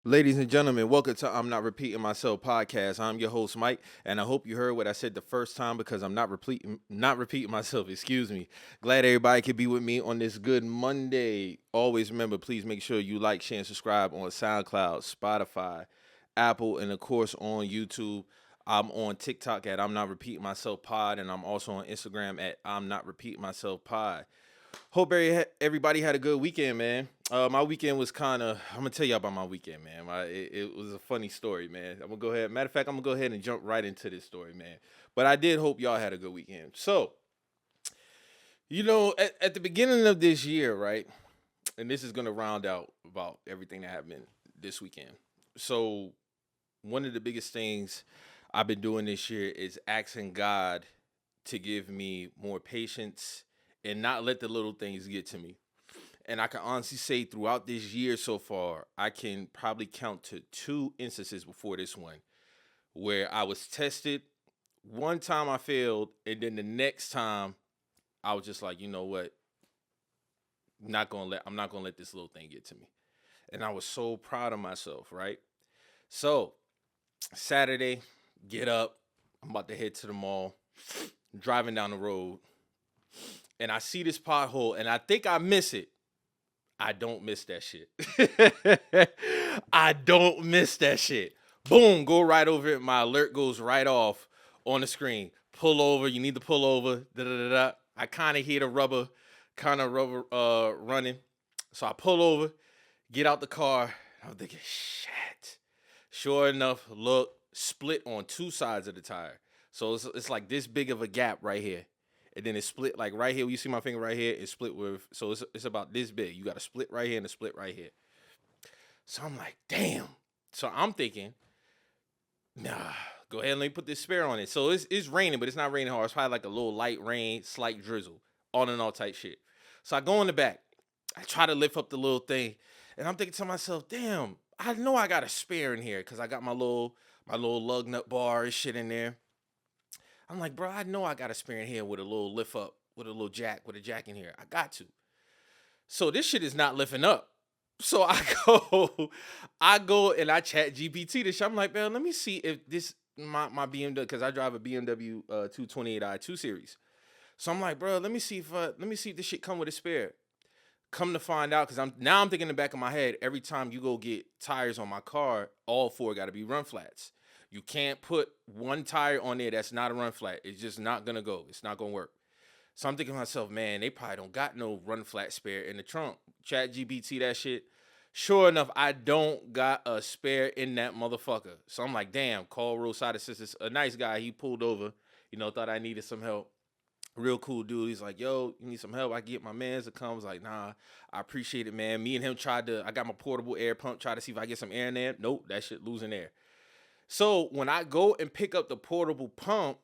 Ladies and gentlemen, welcome to I'm Not Repeating Myself podcast. I'm your host Mike, and I hope you heard what I said the first time because I'm not repeating myself. Excuse me. Glad everybody could be with me on this good Monday. Always remember, please make sure you like, share, and subscribe on SoundCloud, Spotify, Apple, and of course on YouTube. I'm on TikTok at I'm Not Repeating Myself Pod, and I'm also on Instagram at I'm Not Repeating Myself Pod. Hope everybody had a good weekend, man. My weekend was kind of. I'm gonna tell you about my weekend, man. It was a funny story, man. I'm gonna go ahead. Matter of fact, I'm gonna go ahead and jump right into this story, man. But I did hope y'all had a good weekend. So, at the beginning of this year, right? And this is gonna round out about everything that happened this weekend. So, one of the biggest things I've been doing this year is asking God to give me more patience and not let the little things get to me. And I can honestly say throughout this year so far, I can probably count to two instances before this one where I was tested. One time I failed, and then the next time I was just like, you know what? I'm not gonna let this little thing get to me. And I was so proud of myself, right? So Saturday, get up. I'm about to head to the mall, driving down the road, and I see this pothole, and I think I miss it. I don't miss that shit. I don't miss that shit. Boom, go right over it. My alert goes right off on the screen. Pull over. You need to pull over. Da da da da. I kind of hear the rubber running. So I pull over, get out the car. I'm thinking, shit. Sure enough, look, split on two sides of the tire. So it's like this big of a gap right here, and then it's split like right here. You see my finger right here? It's split with, so it's about this big. You got a split right here and a split right here. So I'm like, damn. So I'm thinking, nah, go ahead and let me put this spare on it. So it's raining, but it's not raining hard. It's probably like a little light rain, slight drizzle, all in all type shit. So I go in the back. I try to lift up the little thing, and I'm thinking to myself, damn, I know I got a spare in here because I got my little lug nut bar and shit in there. I'm like, bro, I know I got a spare in here with a little lift up, with a little jack, with a jack in here. I got to. So this shit is not lifting up. So I go, I go and I chat GPT this shit. I'm like, man, let me see if this my BMW, because I drive a BMW 228i 2 Series. So I'm like, bro, let me see if this shit come with a spare. Come to find out, because I'm thinking in the back of my head, every time you go get tires on my car, all four got to be run flats. You can't put one tire on there that's not a run flat. It's just not gonna go. It's not gonna work. So I'm thinking to myself, man, they probably don't got no run flat spare in the trunk. Chat GBT that shit. Sure enough, I don't got a spare in that motherfucker. So I'm like, damn, call roadside assistance. A nice guy, he pulled over, thought I needed some help. Real cool dude. He's like, yo, you need some help? I can get my mans to come. I was like, nah, I appreciate it, man. Me and him I got my portable air pump, try to see if I get some air in there. Nope, that shit losing air. So when I go and pick up the portable pump,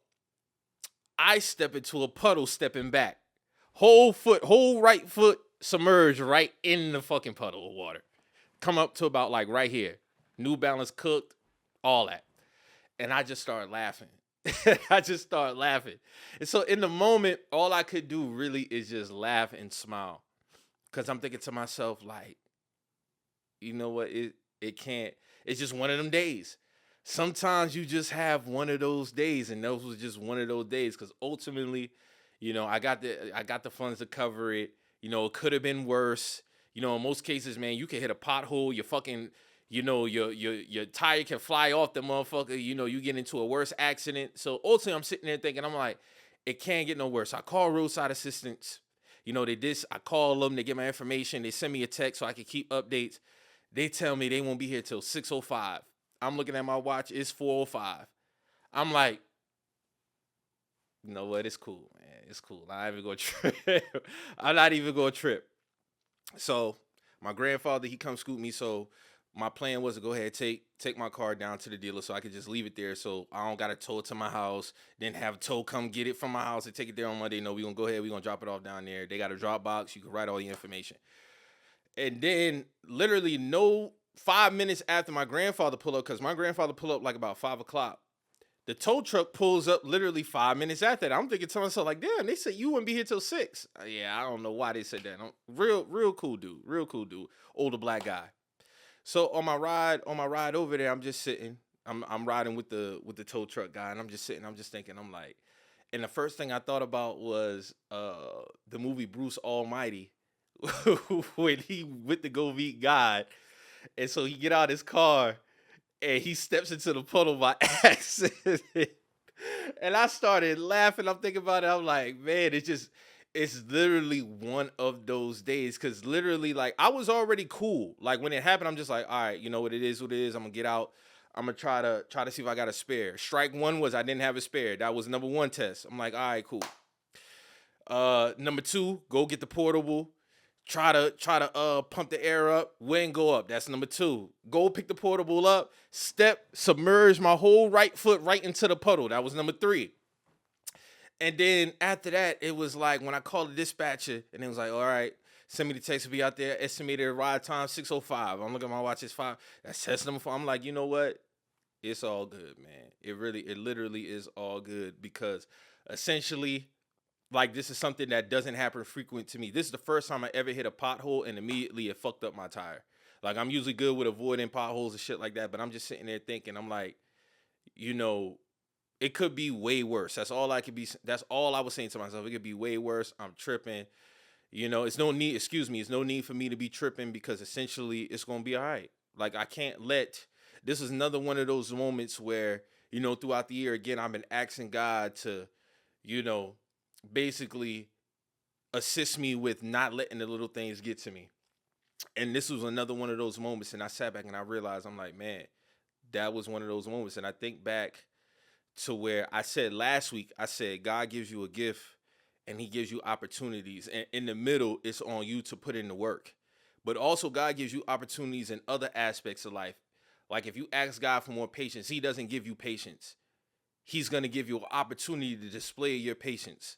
I step into a puddle stepping back. Whole right foot submerged right in the fucking puddle of water. Come up to about like right here. New Balance cooked, all that. And I just started laughing. I just started laughing. And so in the moment, all I could do really is just laugh and smile. Cause I'm thinking to myself, like, you know what? It can't, it's just one of them days. Sometimes you just have one of those days, and those was just one of those days. Because ultimately, I got the funds to cover it. It could have been worse. In most cases, man, you can hit a pothole. Your fucking, your tire can fly off the motherfucker. You get into a worse accident. So ultimately, I'm sitting there thinking, I'm like, it can't get no worse. I call roadside assistance. I call them. They get my information. They send me a text so I can keep updates. They tell me they won't be here till 6:05. I'm looking at my watch. It's 4:05. I'm like, you know what? It's cool, man. It's cool. I'm not even gonna trip. I'm not even gonna trip. So my grandfather, he come scoop me. So my plan was to go ahead and take my car down to the dealer so I could just leave it there. So I don't gotta tow it to my house. Then have tow come get it from my house and take it there on Monday. No, we gonna go ahead. We gonna drop it off down there. They got a drop box. You can write all the information. And then literally no 5 minutes after my grandfather pull up, because my grandfather pull up like about 5 o'clock. The tow truck pulls up literally 5 minutes after that. I'm thinking to myself, like, damn, they said you wouldn't be here till 6. Yeah, I don't know why they said that. Real cool dude. Real cool dude. Older black guy. So on my ride over there, I'm just sitting. I'm riding with the tow truck guy, and I'm just sitting. I'm just thinking. I'm like, and the first thing I thought about was the movie Bruce Almighty, when he went to go meet God, and so he get out his car and he steps into the puddle by accident. And I started laughing. I'm thinking about it. I'm like, man, it's literally one of those days. Cause literally, like, I was already cool. Like when it happened, I'm just like, all right, you know what it is, what it is. I'm gonna get out. I'm gonna try to see if I got a spare. Strike one was I didn't have a spare. That was number one test. I'm like, all right, cool. Number two, go get the portable. Try to pump the air up. Wind go up. That's number two. Go pick the portable up. Step, submerge my whole right foot right into the puddle. That was number three. And then after that, it was like when I called the dispatcher, and it was like, all right, send me the text to be out there. Estimated ride time 6:05. I'm looking at my watch. It's 5. That's test number 4. I'm like, you know what? It's all good, man. It literally is all good because essentially, like, this is something that doesn't happen frequent to me. This is the first time I ever hit a pothole and immediately it fucked up my tire. Like, I'm usually good with avoiding potholes and shit like that, but I'm just sitting there thinking, I'm like, you know, it could be way worse. That's all I was saying to myself. It could be way worse. I'm tripping. It's no need, it's no need for me to be tripping because essentially it's gonna be all right. Like, I can't let this is another one of those moments where, throughout the year, again, I've been asking God to, you know, basically assist me with not letting the little things get to me. And this was another one of those moments. And I sat back and I realized, I'm like, man, that was one of those moments. And I think back to where I said last week, I said, God gives you a gift and he gives you opportunities. And in the middle, it's on you to put in the work. But also, God gives you opportunities in other aspects of life. Like if you ask God for more patience, he doesn't give you patience. He's going to give you an opportunity to display your patience.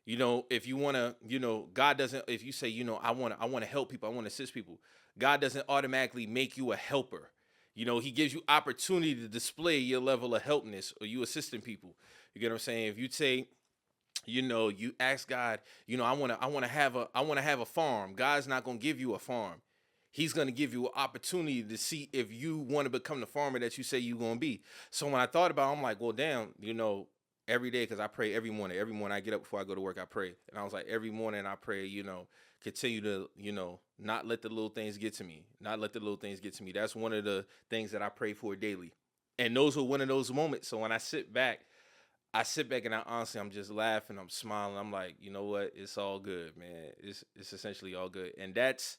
If you want to, God doesn't, if you say, I want to help people, I want to assist people, God doesn't automatically make you a helper. He gives you opportunity to display your level of helpness or you assisting people. You get what I'm saying? If you say, you ask God, I want to have a farm. God's not going to give you a farm. He's going to give you an opportunity to see if you want to become the farmer that you say you're going to be. So when I thought about it, I'm like, well, damn, every day, because I pray every morning. Every morning I get up before I go to work, I pray. And I was like, every morning I pray, continue to, not let the little things get to me. Not let the little things get to me. That's one of the things that I pray for daily. And those were one of those moments. So when I sit back and I'm just laughing. I'm smiling. I'm like, you know what? It's all good, man. It's essentially all good. And that's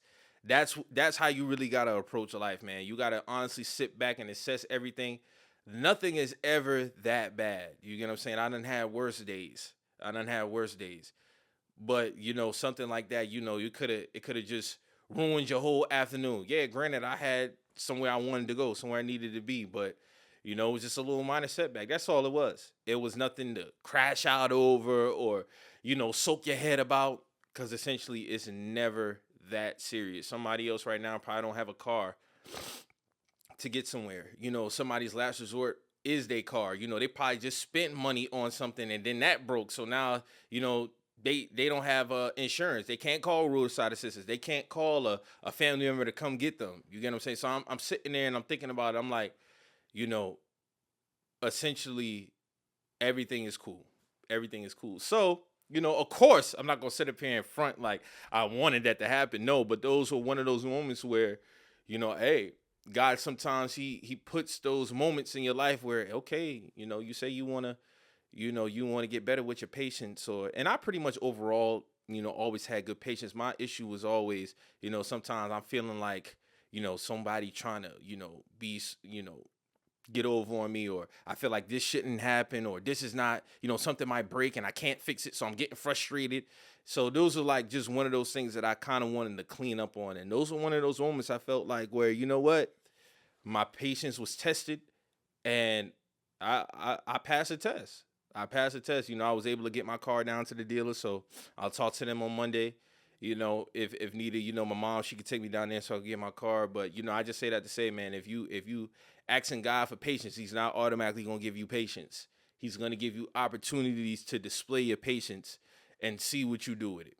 how you really got to approach life, man. You got to honestly sit back and assess everything. Nothing is ever that bad. You get what I'm saying? I done had worse days. But, something like that, it could have just ruined your whole afternoon. Yeah, granted, I had somewhere I wanted to go, somewhere I needed to be, but, it was just a little minor setback. That's all it was. It was nothing to crash out over or, soak your head about, because essentially it's never that serious. Somebody else right now probably don't have a car to get somewhere. Somebody's last resort is their car. They probably just spent money on something and then that broke. So now, they don't have insurance. They can't call roadside assistance. They can't call a family member to come get them. You get what I'm saying? So I'm sitting there and I'm thinking about it. I'm like, essentially everything is cool. Everything is cool. So, of course, I'm not going to sit up here in front like I wanted that to happen. No, but those were one of those moments where, hey, God sometimes he puts those moments in your life where, okay, you say you want to, you want to get better with your patience and I pretty much overall, always had good patience. My issue was always, sometimes I'm feeling like, somebody trying to, be, get over on me, or I feel like this shouldn't happen, or this is not, something might break and I can't fix it. So I'm getting frustrated. So those are like just one of those things that I kind of wanted to clean up on. And those are one of those moments I felt like where, what, my patience was tested and I passed the test. I was able to get my car down to the dealer. So I'll talk to them on Monday. If needed, my mom, she could take me down there so I can get my car. But, I just say that to say, man, if you asking God for patience, he's not automatically going to give you patience. He's going to give you opportunities to display your patience and see what you do with it.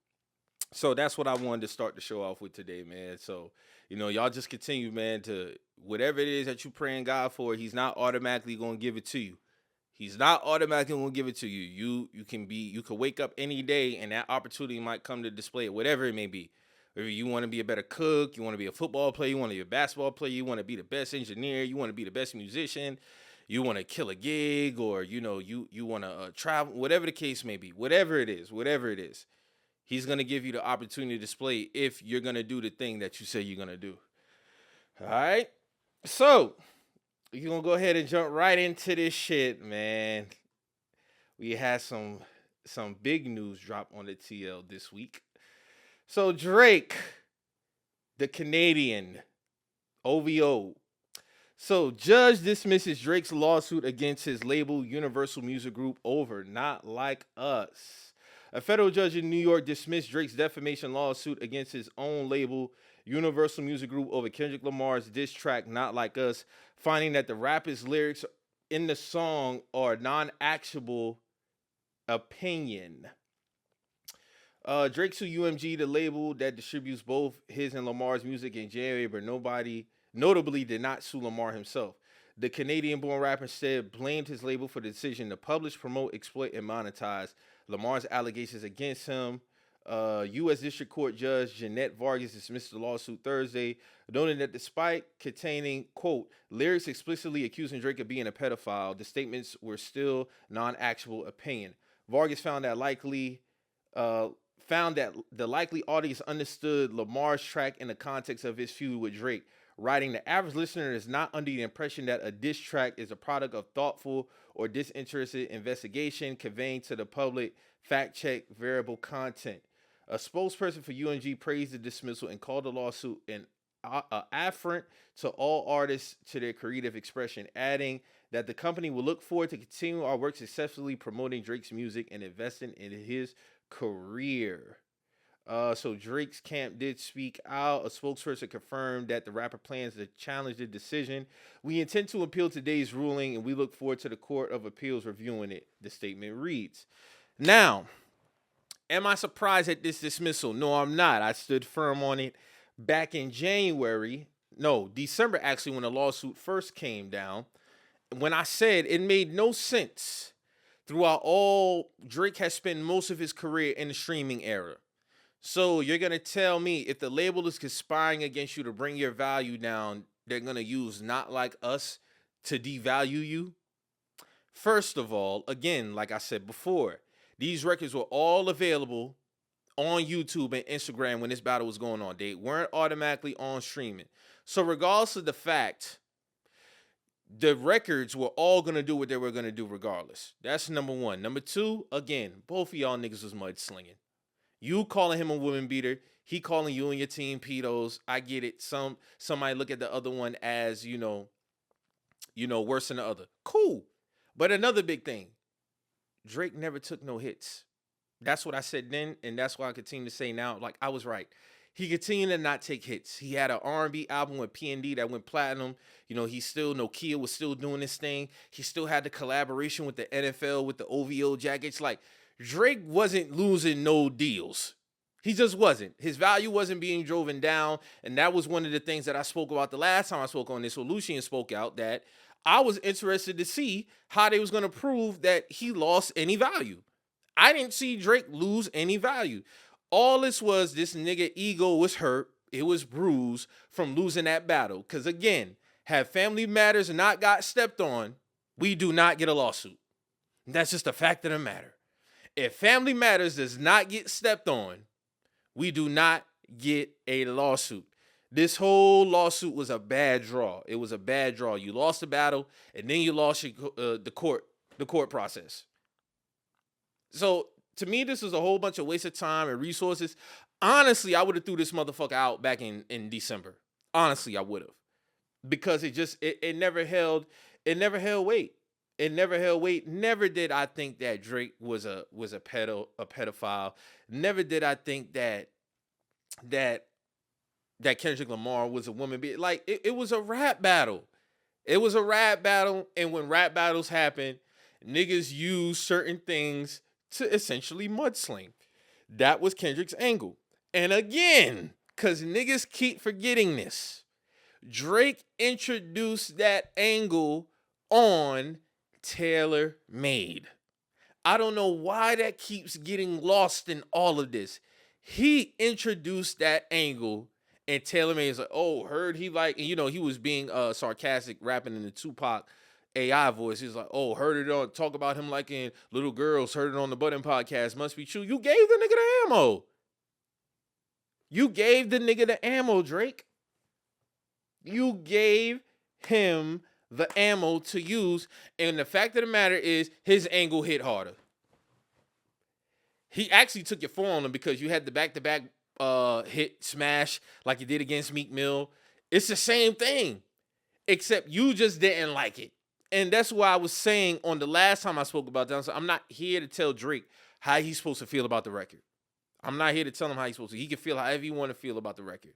So that's what I wanted to start the show off with today, man. So, y'all just continue, man, to whatever it is that you praying God for, he's not automatically gonna give it to you. He's not automatically gonna give it to you. You can wake up any day and that opportunity might come to display it, whatever it may be. Whether you want to be a better cook, you want to be a football player, you want to be a basketball player, you want to be the best engineer, you want to be the best musician, you want to kill a gig, or you want to travel, whatever the case may be, whatever it is. He's going to give you the opportunity to display if you're going to do the thing that you say you're going to do. All right? So, you're going to go ahead and jump right into this shit, man. We had some big news drop on the TL this week. So, Drake, the Canadian, OVO. So, judge dismisses Drake's lawsuit against his label Universal Music Group over Not Like Us. A federal judge in New York dismissed Drake's defamation lawsuit against his own label, Universal Music Group, over Kendrick Lamar's diss track, Not Like Us, finding that the rapper's lyrics in the song are non-actionable opinion. Drake sued UMG, the label that distributes both his and Lamar's music in January, but nobody notably did not sue Lamar himself. The Canadian-born rapper instead blamed his label for the decision to publish, promote, exploit, and monetize Lamar's allegations against him. U.S. District Court Judge Jeanette Vargas dismissed the lawsuit Thursday, noting that despite containing, quote, lyrics explicitly accusing Drake of being a pedophile, the statements were still non-actionable opinion. Vargas found that the likely audience understood Lamar's track in the context of his feud with Drake, writing, the average listener is not under the impression that a diss track is a product of thoughtful or disinterested investigation, conveying to the public fact-check variable content. A spokesperson for UMG praised the dismissal and called the lawsuit an affront to all artists to their creative expression, adding that the company will look forward to continue our work successfully promoting Drake's music and investing in his career. So Drake's camp did speak out. A spokesperson confirmed that the rapper plans to challenge the decision. We intend to appeal today's ruling, and we look forward to the Court of Appeals reviewing it, the statement reads. Now, am I surprised at this dismissal? No, I'm not. I stood firm on it back in December actually, when the lawsuit first came down, when I said it made no sense. Throughout all, Drake has spent most of his career in the streaming era. So you're going to tell me if the label is conspiring against you to bring your value down, they're going to use Not Like Us to devalue you? First of all, again, like I said before, these records were all available on YouTube and Instagram when this battle was going on. They weren't automatically on streaming. So regardless of the fact, the records were all going to do what they were going to do regardless. That's number one. Number two, again, both of y'all niggas was mudslinging. You calling him a woman beater, he calling you and your team pedos. I get it. Somebody look at the other one as, worse than the other. Cool. But another big thing, Drake never took no hits. That's what I said then, and that's why I continue to say now. Like, I was right. He continued to not take hits. He had an R&B album with P&D that went platinum. Nokia was still doing this thing. He still had the collaboration with the NFL, with the OVO jackets. Like, Drake wasn't losing no deals. He just wasn't. His value wasn't being driven down. And that was one of the things that I spoke about the last time I spoke on this. So Lucian spoke out that I was interested to see how they was going to prove that he lost any value. I didn't see Drake lose any value. All this nigga ego was hurt. It was bruised from losing that battle. Because again, had Family Matters not got stepped on, we do not get a lawsuit. That's just a fact of the matter. If Family Matters does not get stepped on, we do not get a lawsuit. This whole lawsuit was a bad draw. It was a bad draw. You lost the battle, and then you lost the court process. So to me, this is a whole bunch of waste of time and resources. Honestly, I would have threw this motherfucker out back in December. Honestly, I would have, because it never held weight. It never held weight. Never did I think that Drake was a pedophile. Never did I think that Kendrick Lamar was a woman. Like, it was a rap battle. It was a rap battle, and when rap battles happen, niggas use certain things to essentially mudsling. That was Kendrick's angle. And again, because niggas keep forgetting this, Drake introduced that angle on Tailor Made. I don't know why that keeps getting lost in all of this. He introduced that angle, and Taylor Made is like, oh, heard he like, and he was being sarcastic, rapping in the Tupac AI voice. He's like, oh, heard it on, talk about him liking little girls, heard it on the Button podcast, must be true. You gave the nigga the ammo. You gave the nigga the ammo, Drake. You gave him the ammo to use, and the fact of the matter is his angle hit harder. He actually took your four on him because you had the back-to-back hit smash like you did against Meek Mill. It's the same thing, except you just didn't like it. And that's why I was saying on the last time I spoke about that, I'm not here to tell Drake how he's supposed to feel about the record. I'm not here to tell him how he's supposed to. He can feel however he want to feel about the record.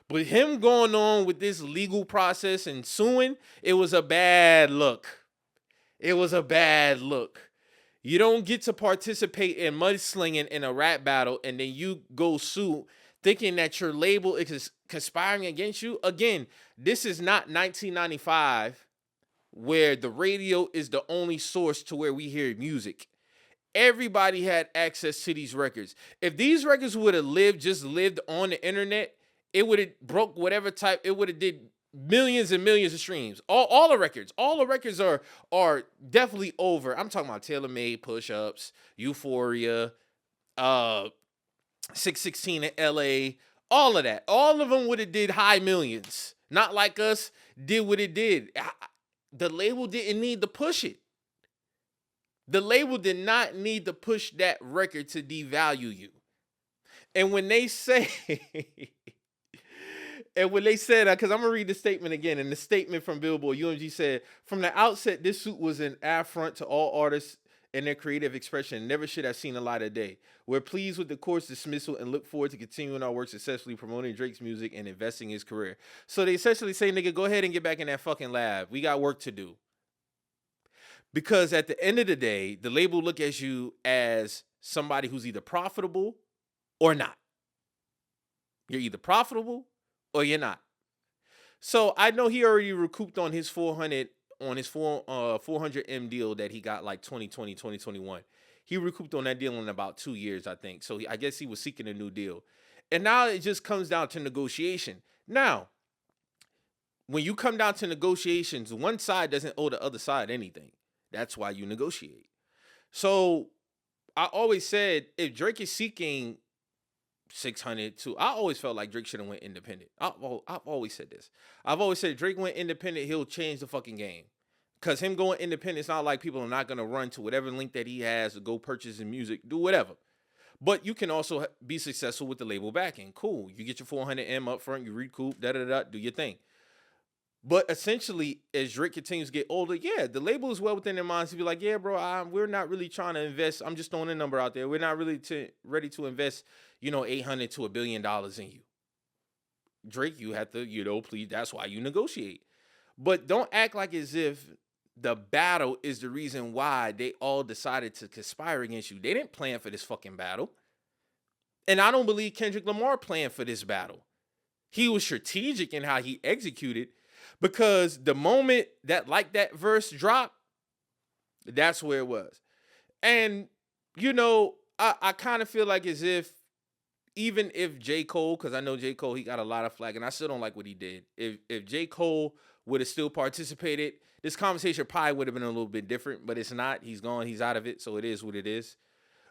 But him going on with this legal process and suing, it was a bad look. It was a bad look. You don't get to participate in mudslinging in a rap battle and then you go sue thinking that your label is conspiring against you. Again, this is not 1995 where the radio is the only source to where we hear music. Everybody had access to these records. If these records would have lived on the internet, it would have broke whatever type, it would have did millions and millions of streams. All the records are definitely over. I'm talking about Tailor Made, Push Ups, Euphoria, 616 in LA, all of that. All of them would have did high millions. Not like us did what it did. The label didn't need to push it. The label did not need to push that record to devalue you. And when they say because I'm going to read the statement again, and the statement from Billboard, UMG said, from the outset, this suit was an affront to all artists and their creative expression and never should have seen the light of day. We're pleased with the court's dismissal and look forward to continuing our work successfully promoting Drake's music and investing in his career. So they essentially say, nigga, go ahead and get back in that fucking lab. We got work to do. Because at the end of the day, the label look at you as somebody who's either profitable or not. You're either profitable or you're not. So I know he already recouped on his 400M deal that he got like 2020, 2021. He recouped on that deal in about 2 years, I think. So I guess he was seeking a new deal. And now it just comes down to negotiation. Now, when you come down to negotiations, one side doesn't owe the other side anything. That's why you negotiate. So I always said, if Drake is seeking 600 to, I always felt like Drake should have went independent. I've always said this. I've always said Drake went independent, he'll change the fucking game. Because him going independent, it's not like people are not going to run to whatever link that he has to go purchase his music, do whatever. But you can also be successful with the label backing. Cool. You get your 400M up front, you recoup, do your thing. But essentially, as Drake continues to get older, yeah, the label is well within their minds to be like, yeah, bro, we're not really trying to invest. I'm just throwing a number out there. We're not really ready to invest, $800 to $1 billion in you. Drake, you have to, please, that's why you negotiate. But don't act like as if the battle is the reason why they all decided to conspire against you. They didn't plan for this fucking battle. And I don't believe Kendrick Lamar planned for this battle. He was strategic in how he executed. Because the moment that verse dropped, that's where it was. And, I kind of feel like as if, even if J. Cole, because I know J. Cole, he got a lot of flack, and I still don't like what he did. If J. Cole would have still participated, this conversation probably would have been a little bit different, but it's not. He's gone. He's out of it, so it is what it is.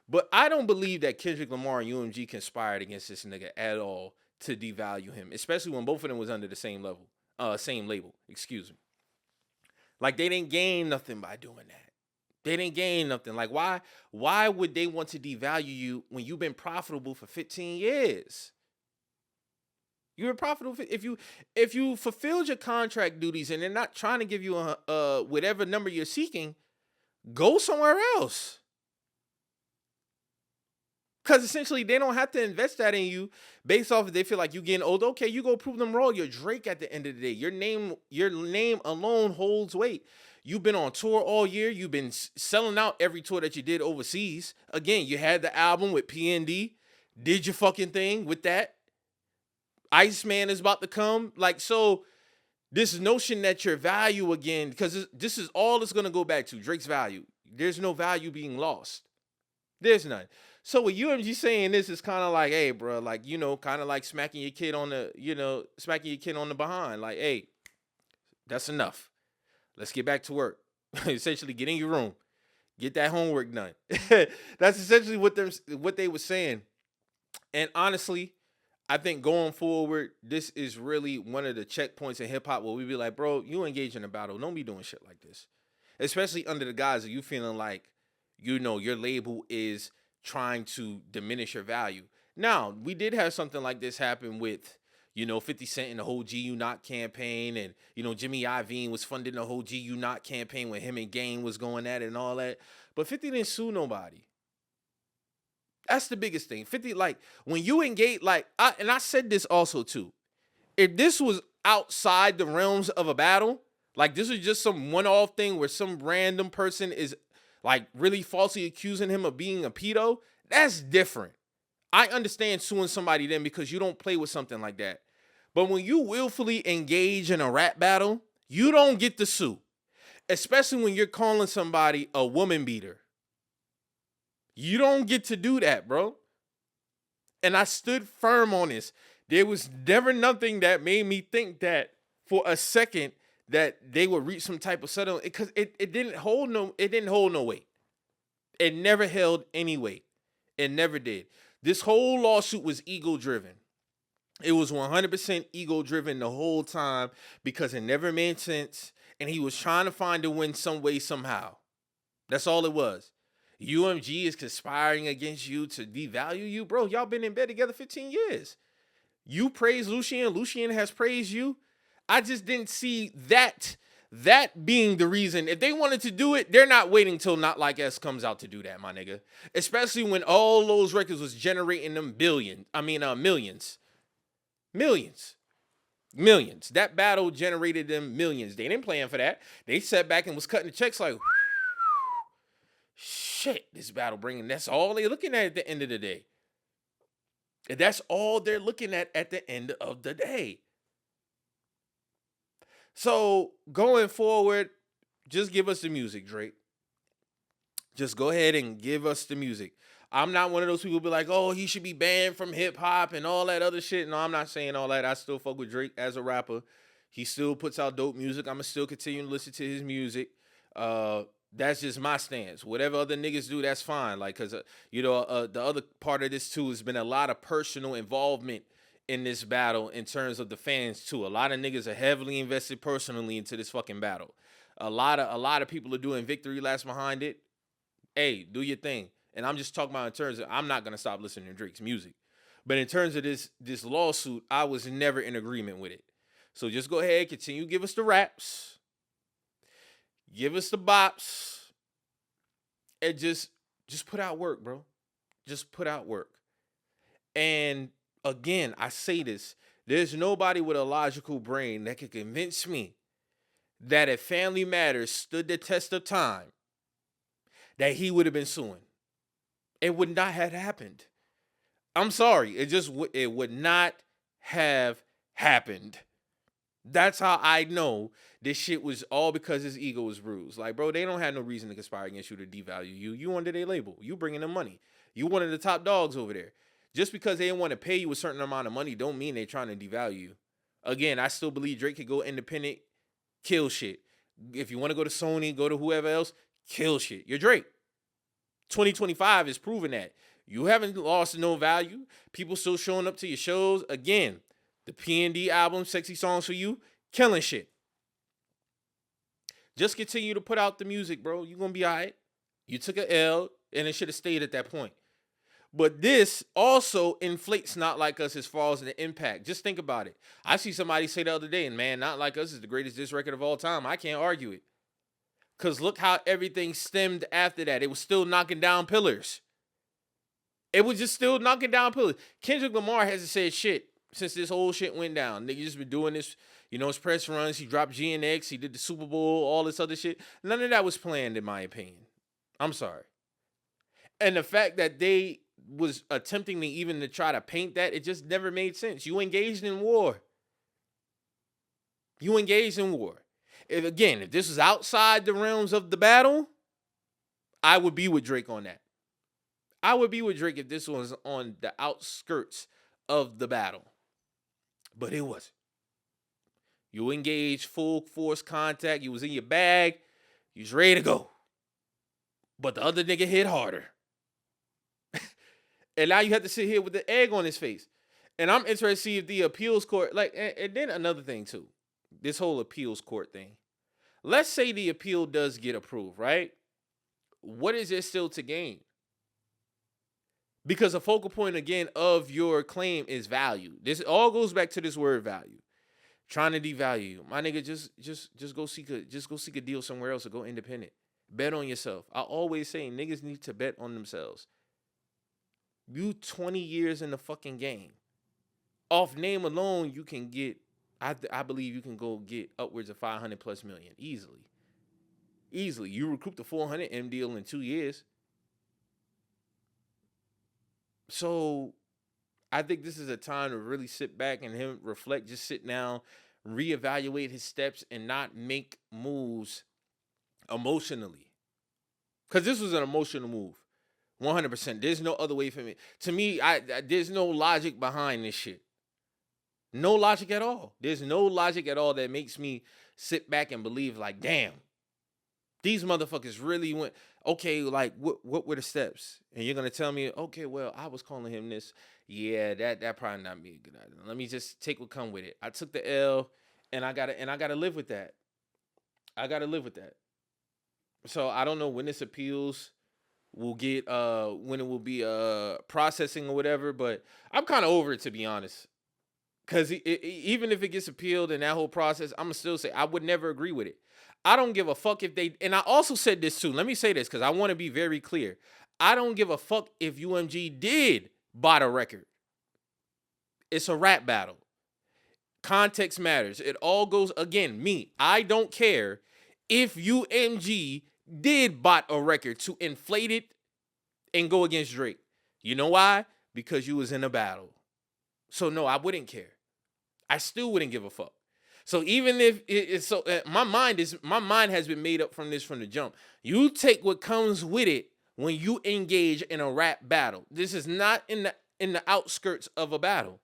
But I don't believe that Kendrick Lamar and UMG conspired against this nigga at all to devalue him, especially when both of them was under the same label, excuse me. Like, they didn't gain nothing by doing that. They didn't gain nothing. Like, why would they want to devalue you when you've been profitable for 15 years? You were profitable if you fulfilled your contract duties and they're not trying to give you a whatever number you're seeking, go somewhere else. Because essentially they don't have to invest that in you based off if they feel like you getting old. Okay, you go prove them wrong. You're Drake at the end of the day. Your name alone holds weight. You've been on tour all year. You've been selling out every tour that you did overseas. Again, you had the album with PND. did your fucking thing with that. Iceman is about to come. Like, so this notion that your value again, because this is all it's going to go back to, Drake's value. There's no value being lost. There's none. So with UMG saying this is kind of like, hey, bro, like, kind of like smacking your kid on the behind. Like, hey, that's enough. Let's get back to work. Essentially, get in your room. Get that homework done. That's essentially what they were saying. And honestly, I think going forward, this is really one of the checkpoints in hip hop where we be like, bro, you engage in a battle. Don't be doing shit like this. Especially under the guise of you feeling like, your label is trying to diminish your value. Now, we did have something like this happen with, 50 Cent and the whole GU Not campaign. And, Jimmy Iovine was funding the whole GU Not campaign when him and Game was going at it and all that. But 50 didn't sue nobody. That's the biggest thing. 50, like, when you engage, like, I said this also too. If this was outside the realms of a battle, like this is just some one-off thing where some random person is like really falsely accusing him of being a pedo, that's different. I understand suing somebody then because you don't play with something like that. But when you willfully engage in a rap battle, you don't get to sue. Especially when you're calling somebody a woman beater. You don't get to do that, bro. And I stood firm on this. There was never nothing that made me think that for a second that they would reach some type of settlement, because it didn't hold no weight. It never held any weight. It never did. This whole lawsuit was ego driven. It was 100% ego driven the whole time because it never made sense, and he was trying to find a win some way somehow. That's all it was. UMG is conspiring against you to devalue you, bro. Y'all been in bed together 15 years. You praise Lucien. Lucien has praised you. I just didn't see that being the reason. If they wanted to do it, they're not waiting till Not Like Us comes out to do that, my nigga. Especially when all those records was generating them millions. Millions. That battle generated them millions. They didn't plan for that. They sat back and was cutting the checks like, shit, this battle bringing. That's all they're looking at the end of the day. That's all they're looking at the end of the day. So going forward, just give us the music, Drake. Just go ahead and give us the music. I'm not one of those people who be like, oh, he should be banned from hip hop and all that other shit. No, I'm not saying all that. I still fuck with Drake as a rapper. He still puts out dope music. I'm going to still continue to listen to his music. That's just my stance. Whatever other niggas do, that's fine. Like, because, the other part of this, too, has been a lot of personal involvement in this battle in terms of the fans, too. A lot of niggas are heavily invested personally into this fucking battle. A lot of people are doing victory laps behind it. Hey, do your thing. And I'm just talking about in terms of, I'm not going to stop listening to Drake's music. But in terms of this lawsuit, I was never in agreement with it. So just go ahead, continue, give us the raps. Give us the bops. And just put out work, bro. Just put out work. And again, I say this. There's nobody with a logical brain that can convince me that if Family Matters stood the test of time, that he would have been suing. It would not have happened. I'm sorry. It would not have happened. That's how I know this shit was all because his ego was bruised. Like, bro, they don't have no reason to conspire against you to devalue you. You under their label. You bringing them money. You one of the top dogs over there. Just because they didn't want to pay you a certain amount of money don't mean they're trying to devalue you. Again, I still believe Drake could go independent, kill shit. If you want to go to Sony, go to whoever else, kill shit. You're Drake. 2025 is proving that. You haven't lost no value. People still showing up to your shows. Again, the P&D album, Sexy Songs for You, killing shit. Just continue to put out the music, bro. You're going to be all right. You took a L, and it should have stayed at that point. But this also inflates Not Like Us as far as the impact. Just think about it. I see somebody say the other day, and man, Not Like Us is the greatest diss record of all time. I can't argue it. Because look how everything stemmed after that. It was still knocking down pillars. It was just still knocking down pillars. Kendrick Lamar hasn't said shit since this whole shit went down. Nigga just been doing this, his press runs. He dropped GNX. He did the Super Bowl, all this other shit. None of that was planned, in my opinion. I'm sorry. And the fact that was attempting to even to try to paint that, it just never made sense. You engaged in war. You engaged in war. If this was outside the realms of the battle, I would be with Drake on that. I would be with Drake if this was on the outskirts of the battle. But it wasn't. You engaged full force contact. You was in your bag. You was ready to go. But the other nigga hit harder. And now you have to sit here with the egg on his face. And I'm interested to see if the appeals court, and then another thing too. This whole appeals court thing. Let's say the appeal does get approved, right? What is there still to gain? Because a focal point again of your claim is value. This all goes back to this word value. Trying to devalue you. My nigga, just go seek a deal somewhere else or go independent. Bet on yourself. I always say niggas need to bet on themselves. You 20 years in the fucking game. Off name alone, you can get, I believe you can go get upwards of 500 plus million easily. Easily. You recoup the 400 M deal in 2 years. So I think this is a time to really sit back and him reflect, just sit down, reevaluate his steps, and not make moves emotionally. Because this was an emotional move. 100%. There's no other way for me. To me, there's no logic behind this shit. No logic at all. There's no logic at all that makes me sit back and believe like, damn, these motherfuckers really went, okay, like, what were the steps? And you're going to tell me, okay, well, I was calling him this. Yeah, that probably not be a good idea. Let me just take what come with it. I took the L, and I gotta live with that. I gotta live with that. So I don't know when this appeals will get, when it will be processing or whatever, but I'm kind of over it, to be honest. Because even if it gets appealed and that whole process, I'm going to still say I would never agree with it. I don't give a fuck if they, and I also said this too. Let me say this because I want to be very clear. I don't give a fuck if UMG did buy the record. It's a rap battle. Context matters. It all goes, again, me. I don't care if UMG did buy a record to inflate it and go against Drake. You know why? Because you was in a battle. So no, I wouldn't care. I still wouldn't give a fuck. So even if it's so, my mind has been made up from the jump. You take what comes with it when you engage in a rap battle. This is not in the outskirts of a battle.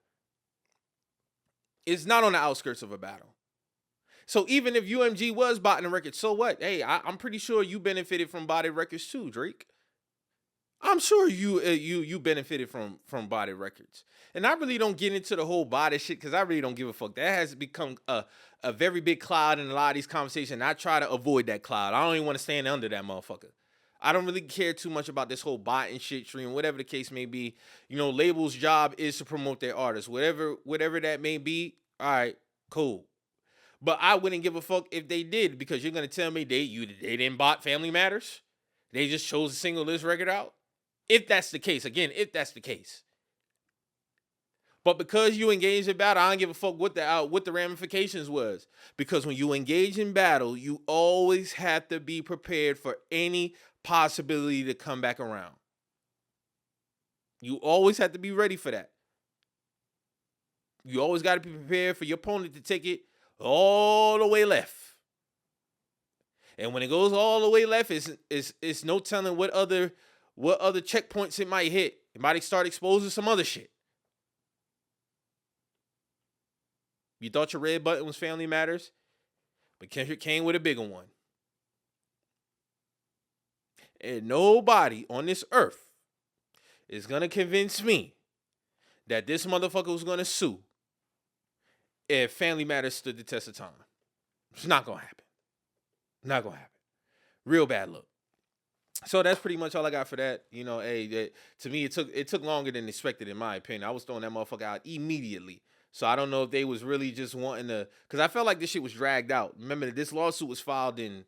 It's not on the outskirts of a battle. So even if UMG was botting the record, so what? Hey, I'm pretty sure you benefited from body records too, Drake. I'm sure you benefited from body records. And I really don't get into the whole body shit because I really don't give a fuck. That has become a very big cloud in a lot of these conversations. I try to avoid that cloud. I don't even want to stand under that motherfucker. I don't really care too much about this whole botting shit stream, whatever the case may be. You know, labels' job is to promote their artists. Whatever that may be, all right, cool. But I wouldn't give a fuck if they did, because you're gonna tell me they didn't bot Family Matters. They just chose to single this record out. If that's the case, again, if that's the case. But because you engage in battle, I don't give a fuck what the ramifications was. Because when you engage in battle, you always have to be prepared for any possibility to come back around. You always have to be ready for that. You always got to be prepared for your opponent to take it all the way left. And when it goes all the way left, it's no telling what other checkpoints it might hit. It might start exposing some other shit. You thought your red button was Family Matters, but Kendrick came with a bigger one. And nobody on this earth is going to convince me that this motherfucker was going to sue if Family Matters stood the test of time. It's not going to happen. Not going to happen. Real bad look. So that's pretty much all I got for that. You know, to me, it took longer than expected, in my opinion. I was throwing that motherfucker out immediately. So I don't know if they was really just wanting to, because I felt like this shit was dragged out. Remember, this lawsuit was filed in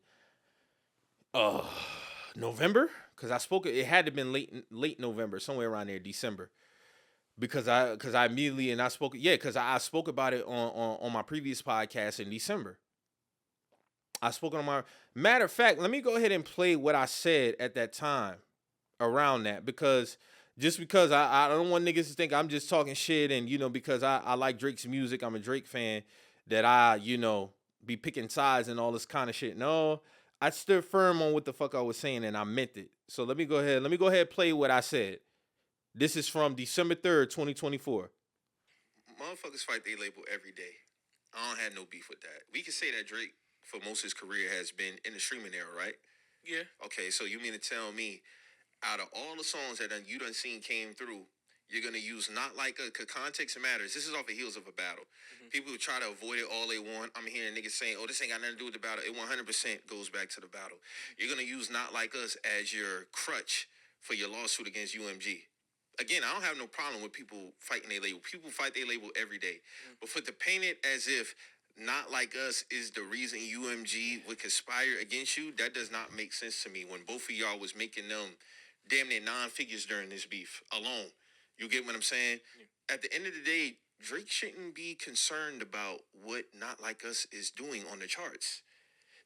November, because it had to have been late November, somewhere around there, December. Because I immediately, and I spoke, because I spoke about it on my previous podcast in December. I spoke on my, matter of fact, let me go ahead and play what I said at that time around that, because Just because I don't want niggas to think I'm just talking shit and, because I like Drake's music, I'm a Drake fan, that I, be picking sides and all this kind of shit. No, I stood firm on what the fuck I was saying and I meant it. So let me go ahead and play what I said. This is from December 3rd, 2024. Motherfuckers fight their label every day. I don't have no beef with that. We can say that Drake, for most of his career, has been in the streaming era, right? Yeah. Okay, so you mean to tell me, out of all the songs that you done seen came through, you're gonna use Not Like a, cause context matters. This is off the heels of a battle. People who try to avoid it all they want. I'm hearing niggas saying, "Oh, this ain't got nothing to do with the battle." It 100% goes back to the battle. You're gonna use Not Like Us as your crutch for your lawsuit against UMG. Again, I don't have no problem with people fighting their label. People fight their label every day. But for to paint it as if Not Like Us is the reason UMG would conspire against you, that does not make sense to me. When both of y'all was making them damn near non-figures during this beef alone. You get what I'm saying? Yeah. At the end of the day, Drake shouldn't be concerned about what Not Like Us is doing on the charts.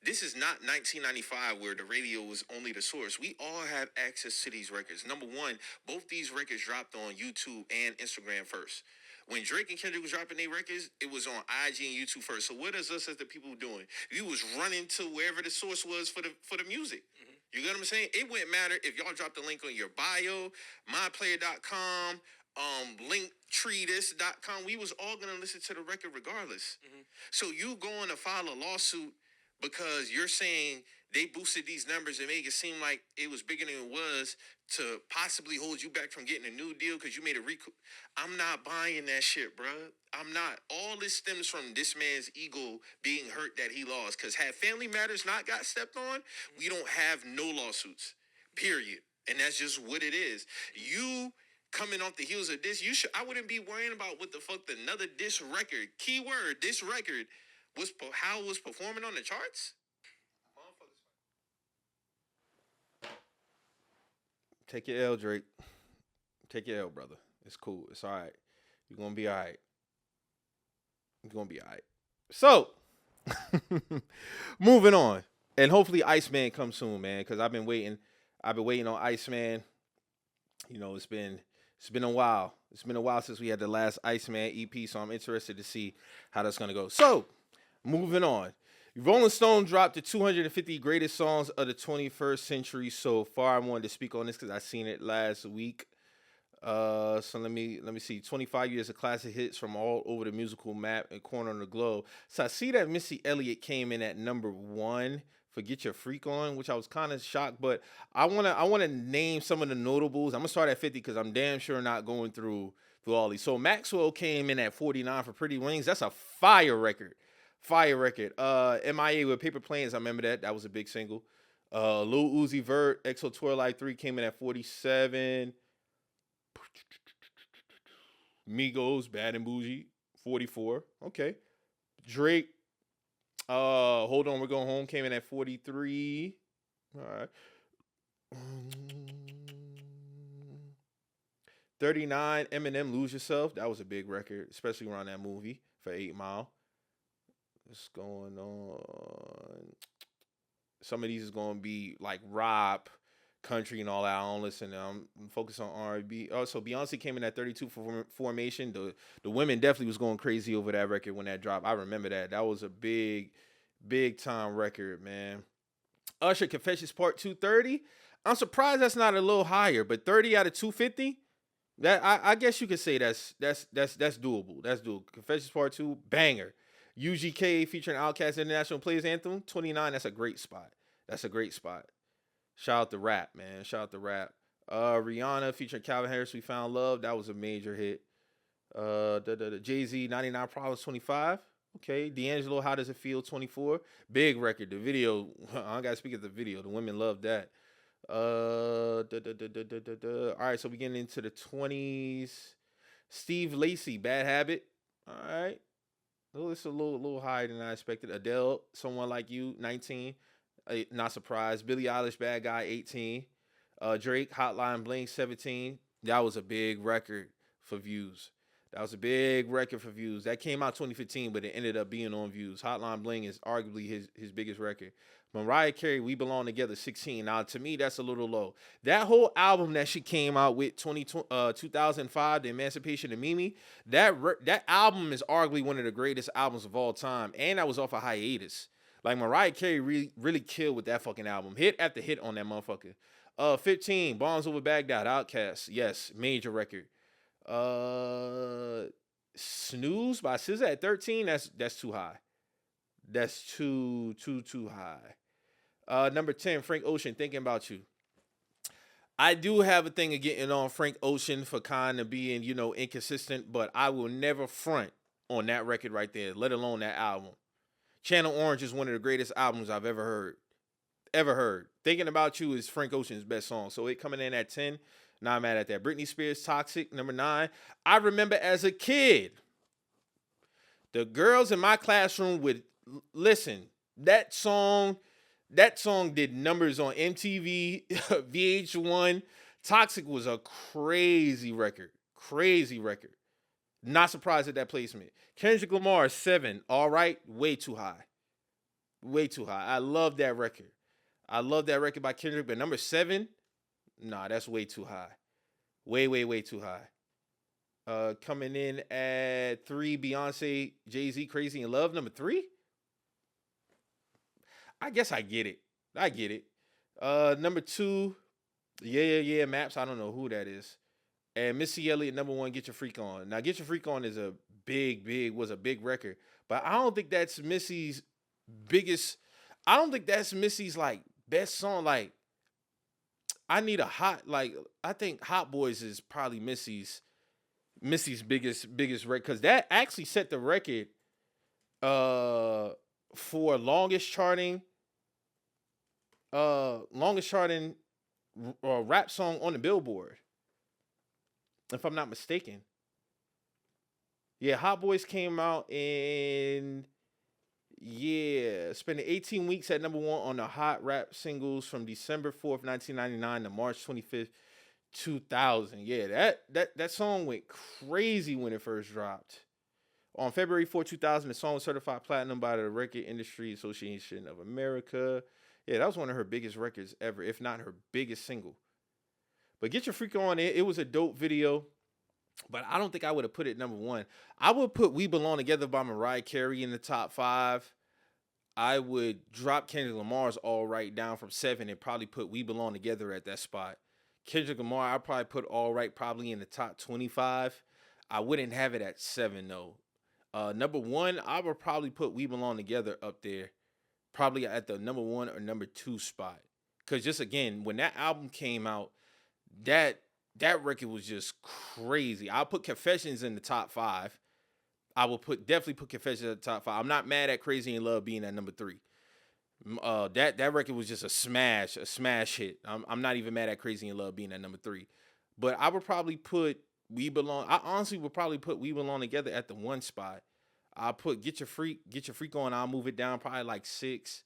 This is not 1995 where the radio was only the source. We all have access to these records. Number one, both these records dropped on YouTube and Instagram first. When Drake and Kendrick was dropping their records, it was on IG and YouTube first. So what is us as the people doing? You was running to wherever the source was for the music. You get what I'm saying? It wouldn't matter if y'all dropped the link on your bio, myplayer.com, linktreetis.com. We was all going to listen to the record regardless. So you going to file a lawsuit because you're saying they boosted these numbers and make it seem like it was bigger than it was to possibly hold you back from getting a new deal because you made a recoup. I'm not buying that shit, bro. I'm not. All this stems from this man's ego being hurt that he lost. Because had Family Matters not got stepped on, we don't have no lawsuits, period. And that's just what it is. You coming off the heels of this, I wouldn't be worrying about what the fuck another diss record, keyword, this record, how it was performing on the charts. Take your L, Drake. Take your L, brother. It's cool. It's all right. You're going to be all right. You're going to be all right. So, moving on. And hopefully Iceman comes soon, man, because I've been waiting. I've been waiting on Iceman. It's been a while. It's been a while since we had the last Iceman EP, so I'm interested to see how that's going to go. So, moving on. Rolling Stone dropped the 250 greatest songs of the 21st century so far. I wanted to speak on this because I seen it last week. So let me see. 25 years of classic hits from all over the musical map and corner on the globe. So I see that Missy Elliott came in at number 1 for Get Your Freak On, which I was kind of shocked. But I wanna name some of the notables. I'm gonna start at 50 because I'm damn sure not going through all these. So Maxwell came in at 49 for Pretty Wings. That's a fire record. MIA with Paper Planes. I remember that. That was a big single. Lil Uzi Vert, EXO Tour Life 3 came in at 47. Migos, Bad and Bougie, 44. Okay. Drake, Hold On, We're Going Home came in at 43. All right. 39, Eminem, Lose Yourself. That was a big record, especially around that movie for 8 Mile. What's going on? Some of these is going to be like rap, country, and all that. I don't listen. I'm focused on R&B. Also, Beyonce came in at 32 for Formation. The women definitely was going crazy over that record when that dropped. I remember that. That was a big time record, man. Usher, Confessions Part 230. I'm surprised that's not a little higher, but 30 out of 250. That I guess you could say that's doable. That's doable. Confessions Part 2, banger. UGK featuring Outkast International Players Anthem, 29. That's a great spot. Shout out to Rap, man. Rihanna featuring Calvin Harris, We Found Love. That was a major hit. Jay-Z, 99 Problems, 25. Okay. D'Angelo, How Does It Feel, 24. Big record. The video, I gotta speak of the video. The women love that. All right, so we getting into the 20s. Steve Lacy, Bad Habit. All right. Oh, it's a little higher than I expected. Adele, Someone Like You, 19. Not surprised. Billie Eilish, Bad Guy, 18. Drake, Hotline Bling, 17. That was a big record for views. That came out 2015, but it ended up being on views. Hotline Bling is arguably his biggest record. Mariah Carey, We Belong Together, 16. Now, to me, that's a little low. That whole album that she came out with, 2005, The Emancipation of Mimi, that album is arguably one of the greatest albums of all time, and that was off a hiatus. Like, Mariah Carey really killed with that fucking album. Hit after hit on that motherfucker. 15, Bombs Over Baghdad, Outkast. Yes, major record. Snooze by SZA at 13, that's too high. That's too high. Number 10, Frank Ocean, Thinking About You. I do have a thing of getting on Frank Ocean for kind of being, inconsistent, but I will never front on that record right there, let alone that album. Channel Orange is one of the greatest albums I've ever heard. Thinking About You is Frank Ocean's best song, so it coming in at 10, not mad at that. Britney Spears, Toxic, number 9. I remember as a kid, the girls in my classroom would listen. That song did numbers on MTV, VH1. Toxic was a crazy record. Not surprised at that placement. Kendrick Lamar, 7. All right, way too high. I love that record. By Kendrick, but number 7, nah, that's way too high. Way too high. Coming in at 3, Beyonce, Jay-Z, Crazy in Love, number 3. I guess I get it. Number 2, yeah, Maps. I don't know who that is. And Missy Elliott, number 1, Get Your Freak On. Now, Get Your Freak On is a big record, but I don't think that's Missy's biggest. I don't think that's Missy's like best song. Like, I think Hot Boys is probably Missy's biggest record, because that actually set the record for longest charting rap song on the Billboard, if I'm not mistaken. Yeah, Hot Boys came out in spending 18 weeks at number 1 on the Hot Rap Singles from December 4th, 1999 to March 25th, 2000. Yeah, that song went crazy when it first dropped. On February 4, 2000, the song was certified platinum by the Record Industry Association of America. Yeah, that was one of her biggest records ever, if not her biggest single. But Get Your Freak On, it was a dope video, but I don't think I would have put it number 1. I would put We Belong Together by Mariah Carey in the top 5. I would drop Kendrick Lamar's All Right down from 7 and probably put We Belong Together at that spot. Kendrick Lamar, I'd probably put All Right probably in the top 25. I wouldn't have it at 7, though. Number 1, I would probably put We Belong Together up there, probably at the number 1 or number 2 spot. Because just again, when that album came out, that record was just crazy. I'll put Confessions in the top 5. I will definitely put Confessions at the top 5. I'm not mad at Crazy in Love being at number 3. That record was just a smash hit. I'm not even mad at Crazy in Love being at number 3. But I would probably put I honestly would probably put We Belong Together at the 1 spot. I'll put Get Your Freak On. I'll move it down probably like 6.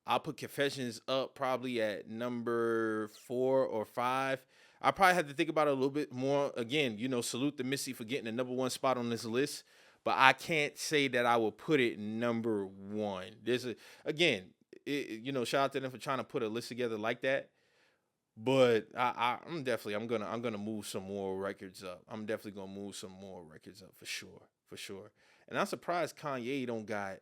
I'll put Confessions up probably at number 4 or 5. I probably have to think about it a little bit more. Again, salute to Missy for getting the number 1 spot on this list, but I can't say that I will put it number 1. Shout out to them for trying to put a list together like that. But I'm gonna move some more records up. I'm definitely gonna move some more records up for sure. And I'm surprised Kanye don't got.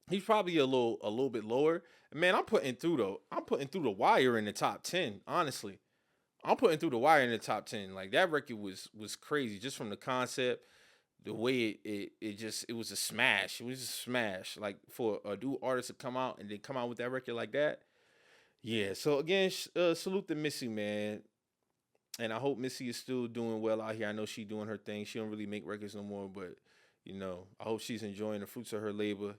He's probably a little bit lower. Man, I'm putting through the wire in the top 10. Honestly, I'm putting through the wire in the top 10. Like, that record was crazy, just from the concept, the way it was a smash. It was a smash. Like, for a new artist to come out and then come out with that record like that. Yeah. So again, salute to Missy, man. And I hope Missy is still doing well out here. I know she's doing her thing. She don't really make records no more, but I hope she's enjoying the fruits of her labor.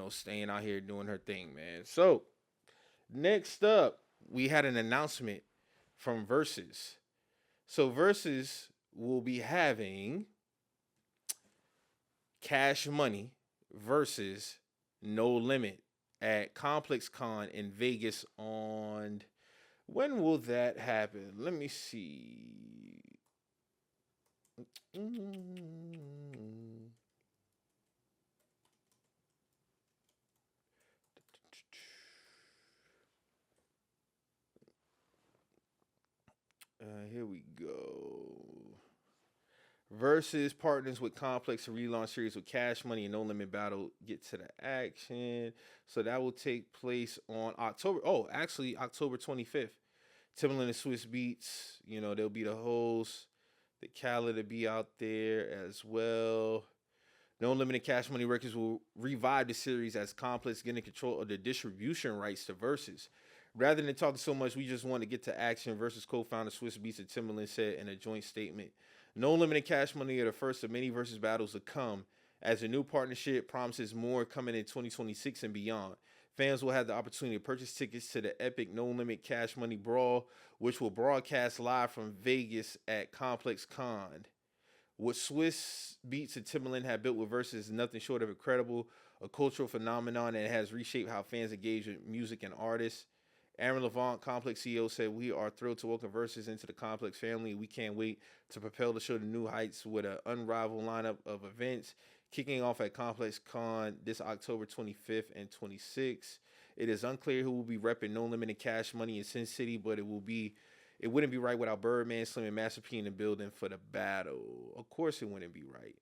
Staying out here doing her thing, man. So, next up, we had an announcement from Verzuz. So, Verzuz will be having Cash Money versus No Limit at complexcon in Vegas on... When will that happen? Let me see. Here we go. Versus partners with Complex to relaunch series with Cash Money and No Limit Battle. Get to the action. So that will take place on October 25th. Timberland and Swiss Beats, they'll be the hosts. The Khaled to be out there as well. No Limited Cash Money Records will revive the series as Complex getting control of the distribution rights to Versus. Rather than talking so much, we just want to get to action. Versus co-founder Swiss Beats and Timberland said in a joint statement. No Limited Cash Money are the first of many Versus battles to come, as the new partnership promises more coming in 2026 and beyond. Fans will have the opportunity to purchase tickets to the epic No Limit Cash Money Brawl, which will broadcast live from Vegas at complexcon. What Swiss Beats and Timberland have built with Versus is nothing short of incredible, a cultural phenomenon that has reshaped how fans engage with music and artists. Aaron Levant, Complex CEO, said, "We are thrilled to welcome Versus into the Complex family. We can't wait to propel the show to new heights with an unrivaled lineup of events, kicking off at complexcon this October 25th and 26th. It is unclear who will be repping No Limited Cash Money in Sin City, but it wouldn't be right without Birdman, Slim, and Master P in the building for the battle." Of course it wouldn't be right.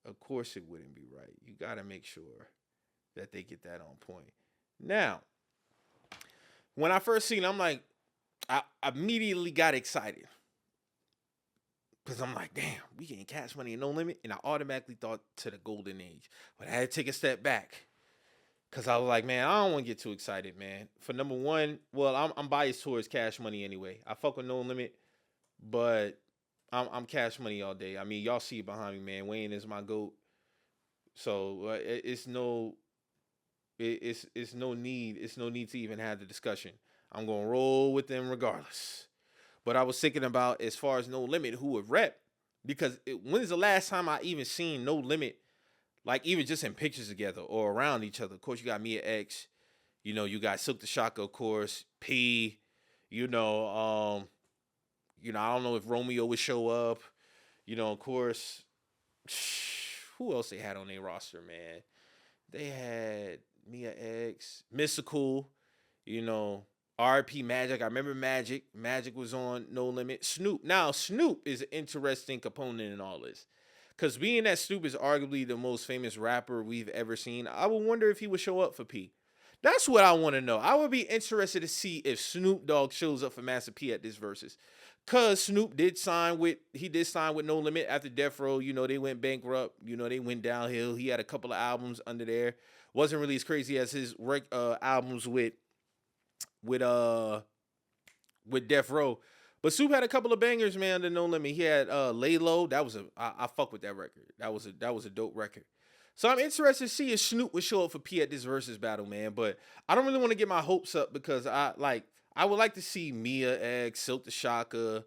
Of course it wouldn't be right. You got to make sure that they get that on point. Now, when I first seen it, I'm like, I immediately got excited. Because I'm like, damn, we getting Cash Money and No Limit. And I automatically thought to the golden age. But I had to take a step back. Because I was like, man, I don't want to get too excited, man. For number one, well, I'm biased towards Cash Money anyway. I fuck with No Limit, but I'm Cash Money all day. I mean, y'all see it behind me, man. Wayne is my GOAT. So it's no need to even have the discussion. I'm gonna roll with them regardless. But I was thinking about, as far as No Limit, who would rep, because when's the last time I even seen No Limit, like even just in pictures together or around each other? Of course, you got Mia X, you got Silk the Shocker, of course, P, I don't know if Romeo would show up, of course. Who else they had on their roster, man? They had Mia X, Mystical, RP Magic. I remember Magic. Magic was on No Limit. Snoop. Now, Snoop is an interesting component in all this. Because being that Snoop is arguably the most famous rapper we've ever seen, I would wonder if he would show up for P. That's what I want to know. I would be interested to see if Snoop Dogg shows up for Master P at this Versus. Because Snoop did sign with No Limit after Death Row. They went bankrupt. They went downhill. He had a couple of albums under there. Wasn't really as crazy as his albums with Death Row. But Snoop had a couple of bangers, man, under No Limit. He had Lay Low. I fuck with that record. That was a dope record. So I'm interested to see if Snoop would show up for P at this Versus battle, man. But I don't really want to get my hopes up, because I would like to see Mia X, Silk the Shocker,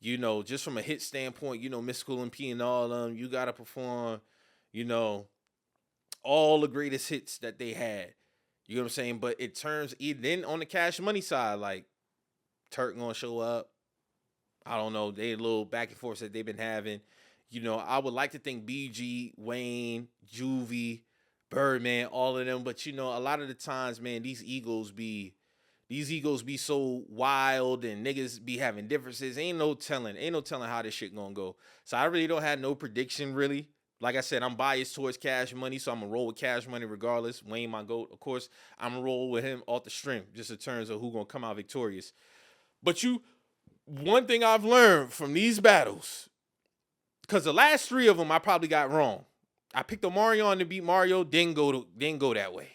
just from a hit standpoint, Mystical and P and all of them. You got to perform, all the greatest hits that they had. You know what I'm saying? But it turns, then on the Cash Money side, like, Turk gonna show up. I don't know. They a little back and forth that they've been having. I would like to think BG, Wayne, Juvie, Birdman, all of them. But, a lot of the times, man, these egos be so wild, and niggas be having differences. Ain't no telling how this shit gonna go. So I really don't have no prediction, really. Like I said, I'm biased towards Cash Money, so I'm going to roll with Cash Money regardless. Wayne, my GOAT. Of course, I'm going to roll with him off the string, just in terms of who's going to come out victorious. But one thing I've learned from these battles, because the last three of them I probably got wrong. I picked Omarion to beat Mario, didn't go that way.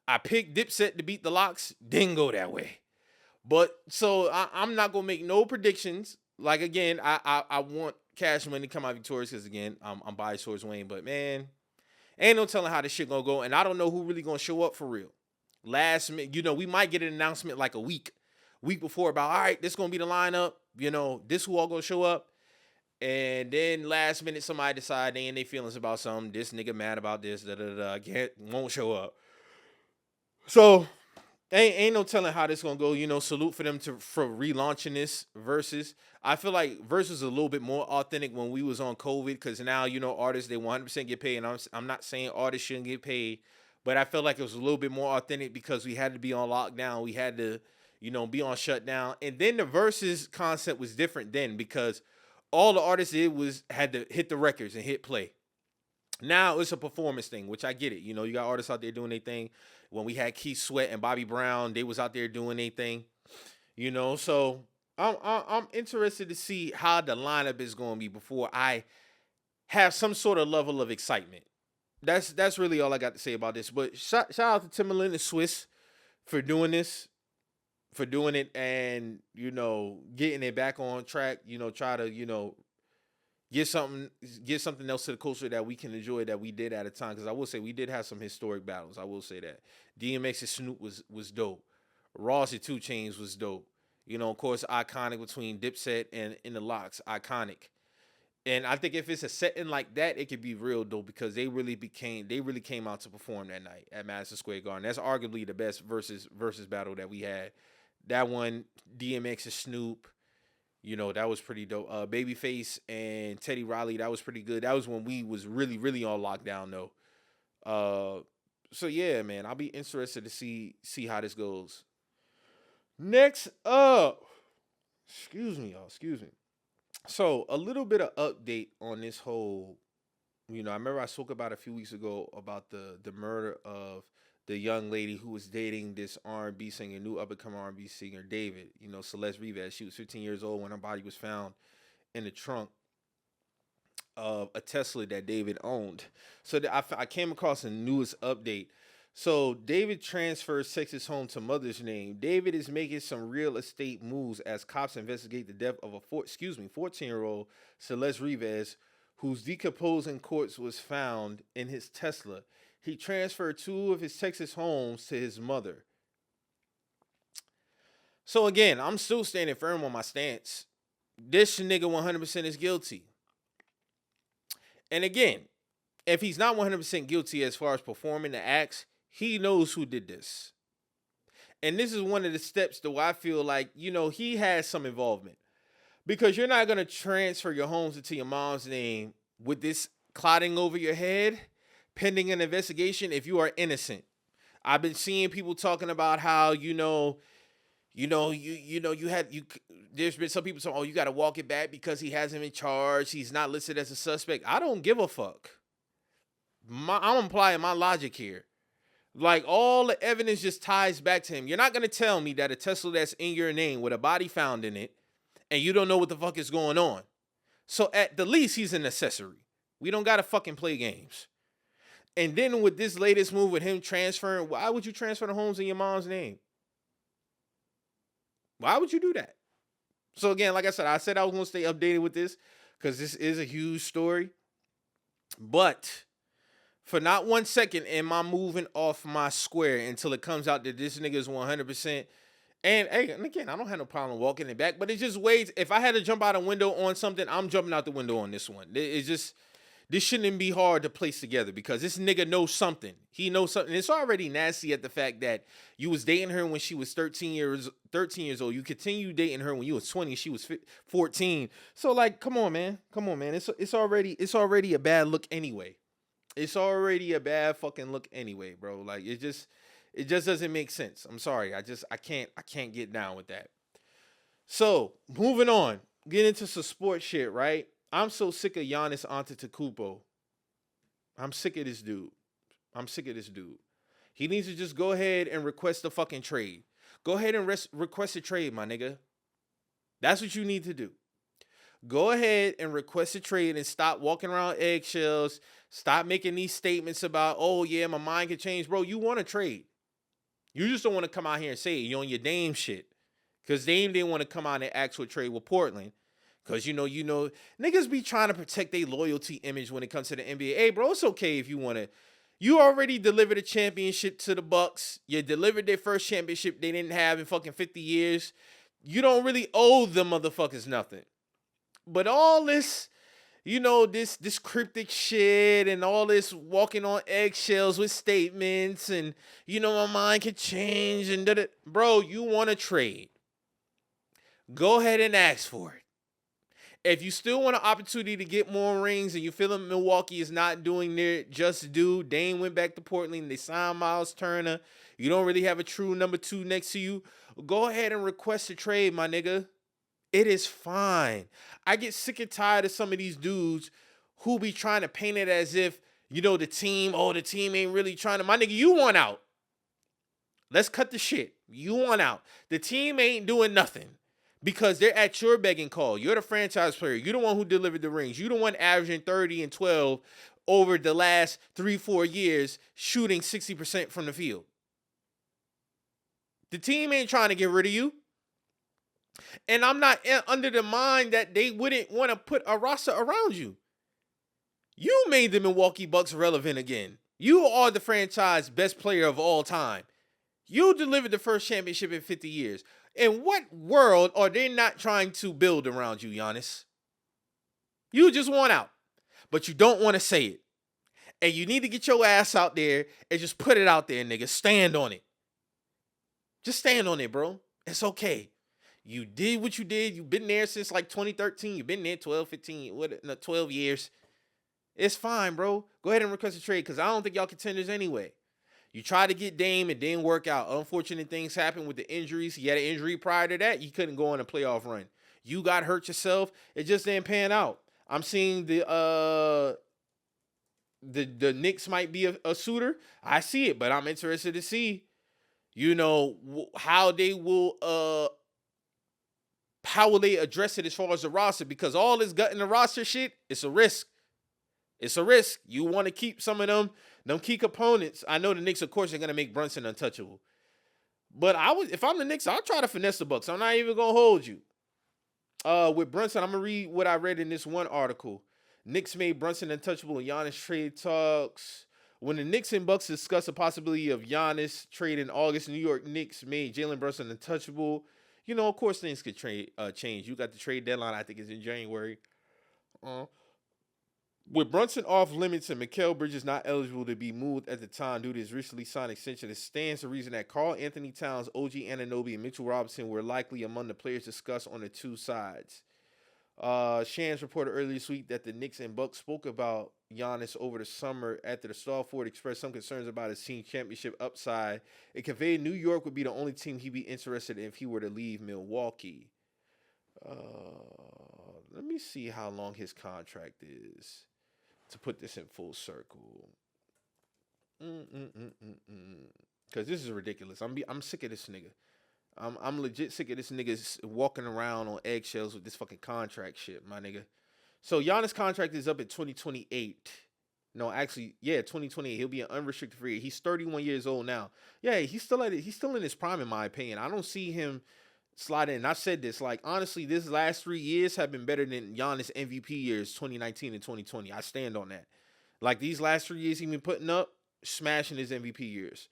I picked Dipset to beat the Locks, didn't go that way. But, so I'm not going to make no predictions. Like, again, I want Cash Money to come out victorious, because, again, I'm biased towards Wayne. But, man, ain't no telling how this shit gonna go. And I don't know who really gonna show up for real. Last minute, we might get an announcement like a week before about, all right, this gonna be the lineup. This who all gonna show up. And then last minute, somebody decide they in their feelings about something. This nigga mad about this, won't show up. So, ain't no telling how this gonna go. Salute for them for relaunching this Versus. I feel like Versus is a little bit more authentic when we was on COVID, because now, artists, they 100% get paid. And I'm not saying artists shouldn't get paid, but I feel like it was a little bit more authentic because we had to be on lockdown. We had to, be on shutdown. And then the versus concept was different then because all the artists did was had to hit the records and hit play. Now it's a performance thing, which I get it. You got artists out there doing their thing. When we had Keith Sweat and Bobby Brown, they was out there doing their thing. So I'm interested to see how the lineup is going to be before I have some sort of level of excitement. That's really all I got to say about this. But shout out to Timbaland and Swiss for doing this, for doing it, and getting it back on track. Try to get something else to the culture that we can enjoy that we did at a time. Because I will say we did have some historic battles. I will say that DMX and Snoop was dope. Ross and 2 Chainz was dope. Of course, iconic between Dipset and In the Locks, iconic. And I think if it's a setting like that, it could be real dope because they really came out to perform that night at Madison Square Garden. That's arguably the best versus battle that we had. That one, DMX and Snoop, that was pretty dope. Babyface and Teddy Riley, that was pretty good. That was when we was really, really on lockdown though. So yeah, man, I'll be interested to see how this goes. Next up, excuse me, y'all. So a little bit of update on this whole, I remember I spoke about a few weeks ago about the murder of the young lady who was dating this R&B singer, new up-and-coming R&B singer, David. Celeste Rivas. She was 15 years old when her body was found in the trunk of a Tesla that David owned. So I came across the newest update. So David transfers Texas home to mother's name. David is making some real estate moves as cops investigate the death of a 14-year-old Celeste Rivas, whose decomposing corpse was found in his Tesla. He transferred 2 of his Texas homes to his mother. So again, I'm still standing firm on my stance. This nigga 100% is guilty. And again, if he's not 100% guilty as far as performing the acts, he knows who did this. And this is one of the steps that I feel like, he has some involvement. Because you're not going to transfer your homes into your mom's name with this clouding over your head, pending an investigation if you are innocent. I've been seeing people talking about how, there's been some people saying, you got to walk it back because he has him in charge. He's not listed as a suspect. I don't give a fuck. I'm applying my logic here. Like, all the evidence just ties back to him. You're not going to tell me that a Tesla that's in your name with a body found in it and you don't know what the fuck is going on. So at the least, he's an accessory. We don't got to fucking play games. And then with this latest move with him transferring, why would you transfer the homes in your mom's name? Why would you do that? So again, like I said I was going to stay updated with this because this is a huge story. But for not 1 second am I moving off my square until it comes out that this nigga is 100%. And again, I don't have no problem walking it back, but it just waits. If I had to jump out a window on something, I'm jumping out the window on this one. It's just, this shouldn't be hard to place together because this nigga knows something. He knows something. It's already nasty at the fact that you was dating her when she was 13 years old. You continue dating her when you was 20. She was 14. So like, come on, man. It's already a bad look anyway. It's already a bad fucking look anyway, bro. Like, it just doesn't make sense. I'm sorry. I can't get down with that. So, moving on. Get into some sports shit, right? I'm so sick of Giannis Antetokounmpo. I'm sick of this dude. He needs to just go ahead and request a fucking trade. Go ahead and request a trade, my nigga. That's what you need to do. Go ahead and request a trade and stop walking around eggshells. Stop making these statements about, oh, yeah, my mind can change. Bro, you want to trade. You just don't want to come out here and say it. You're on your Dame shit. Because Dame didn't want to come out and ask for a trade with Portland. Because, niggas be trying to protect their loyalty image when it comes to the NBA. Hey, bro, it's okay if you want to. You already delivered a championship to the Bucks. You delivered their first championship they didn't have in fucking 50 years. You don't really owe them motherfuckers nothing. But all this, this cryptic shit and all this walking on eggshells with statements and, my mind can change and da-da. Bro, you want to trade. Go ahead and ask for it. If you still want an opportunity to get more rings and you feel like Milwaukee is not doing their just due, Dame went back to Portland. They signed Miles Turner. You don't really have a true number 2 next to you. Go ahead and request a trade, my nigga. It is fine. I get sick and tired of some of these dudes who be trying to paint it as if, the team ain't really trying to. My nigga, you want out. Let's cut the shit. You want out. The team ain't doing nothing because they're at your begging call. You're the franchise player. You're the one who delivered the rings. You're the one averaging 30 and 12 over the last 3-4 years, shooting 60% from the field. The team ain't trying to get rid of you. And I'm not under the mind that they wouldn't want to put a roster around you. You made the Milwaukee Bucks relevant again. You are the franchise best player of all time. You delivered the first championship in 50 years. In what world are they not trying to build around you, Giannis? You just want out, but you don't want to say it. And you need to get your ass out there and just put it out there, nigga. Stand on it. Just stand on it, bro. It's okay. You did what you did. You've been there since like 2013. You've been there 12 years. It's fine, bro. Go ahead and request a trade because I don't think y'all contenders anyway. You tried to get Dame, it didn't work out. Unfortunate things happened with the injuries. He had an injury prior to that. You couldn't go on a playoff run. You got hurt yourself. It just didn't pan out. I'm seeing the Knicks might be a suitor. I see it, but I'm interested to see, how they will how will they address it as far as the roster? Because all this gut in the roster shit, it's a risk. It's a risk. You want to keep some of them key components. I know the Knicks, of course, are going to make Brunson untouchable. But if I'm the Knicks, I'll try to finesse the Bucks. I'm not even going to hold you. With Brunson, I'm going to read what I read in this one article. Knicks made Brunson untouchable in Giannis trade talks. When the Knicks and Bucks discussed the possibility of Giannis trade in August, New York Knicks made Jalen Brunson untouchable. Of course, things could change. You got the trade deadline, I think, is in January. With Brunson off limits and Mikal Bridges not eligible to be moved at the time due to his recently signed extension, it stands to reason that Karl Anthony Towns, OG Anunoby, and Mitchell Robinson were likely among the players discussed on the two sides. Shams reported earlier this week that the Knicks and Bucks spoke about Giannis over the summer after the star forward expressed some concerns about his team championship upside. It conveyed New York would be the only team he'd be interested in if he were to leave Milwaukee. Let me see how long his contract is to put this in full circle. Because this is ridiculous. I'm sick of this nigga. I'm legit sick of this nigga walking around on eggshells with this fucking contract shit, my nigga. So Giannis' contract is up in 2028. No, actually, 2028. He'll be an unrestricted free agent. He's 31 years old now. Yeah, he's still in his prime, in my opinion. I don't see him sliding in. I've said this, honestly, this last 3 years have been better than Giannis MVP years 2019 and 2020. I stand on that. These last 3 years he's been putting up, smashing his MVP years.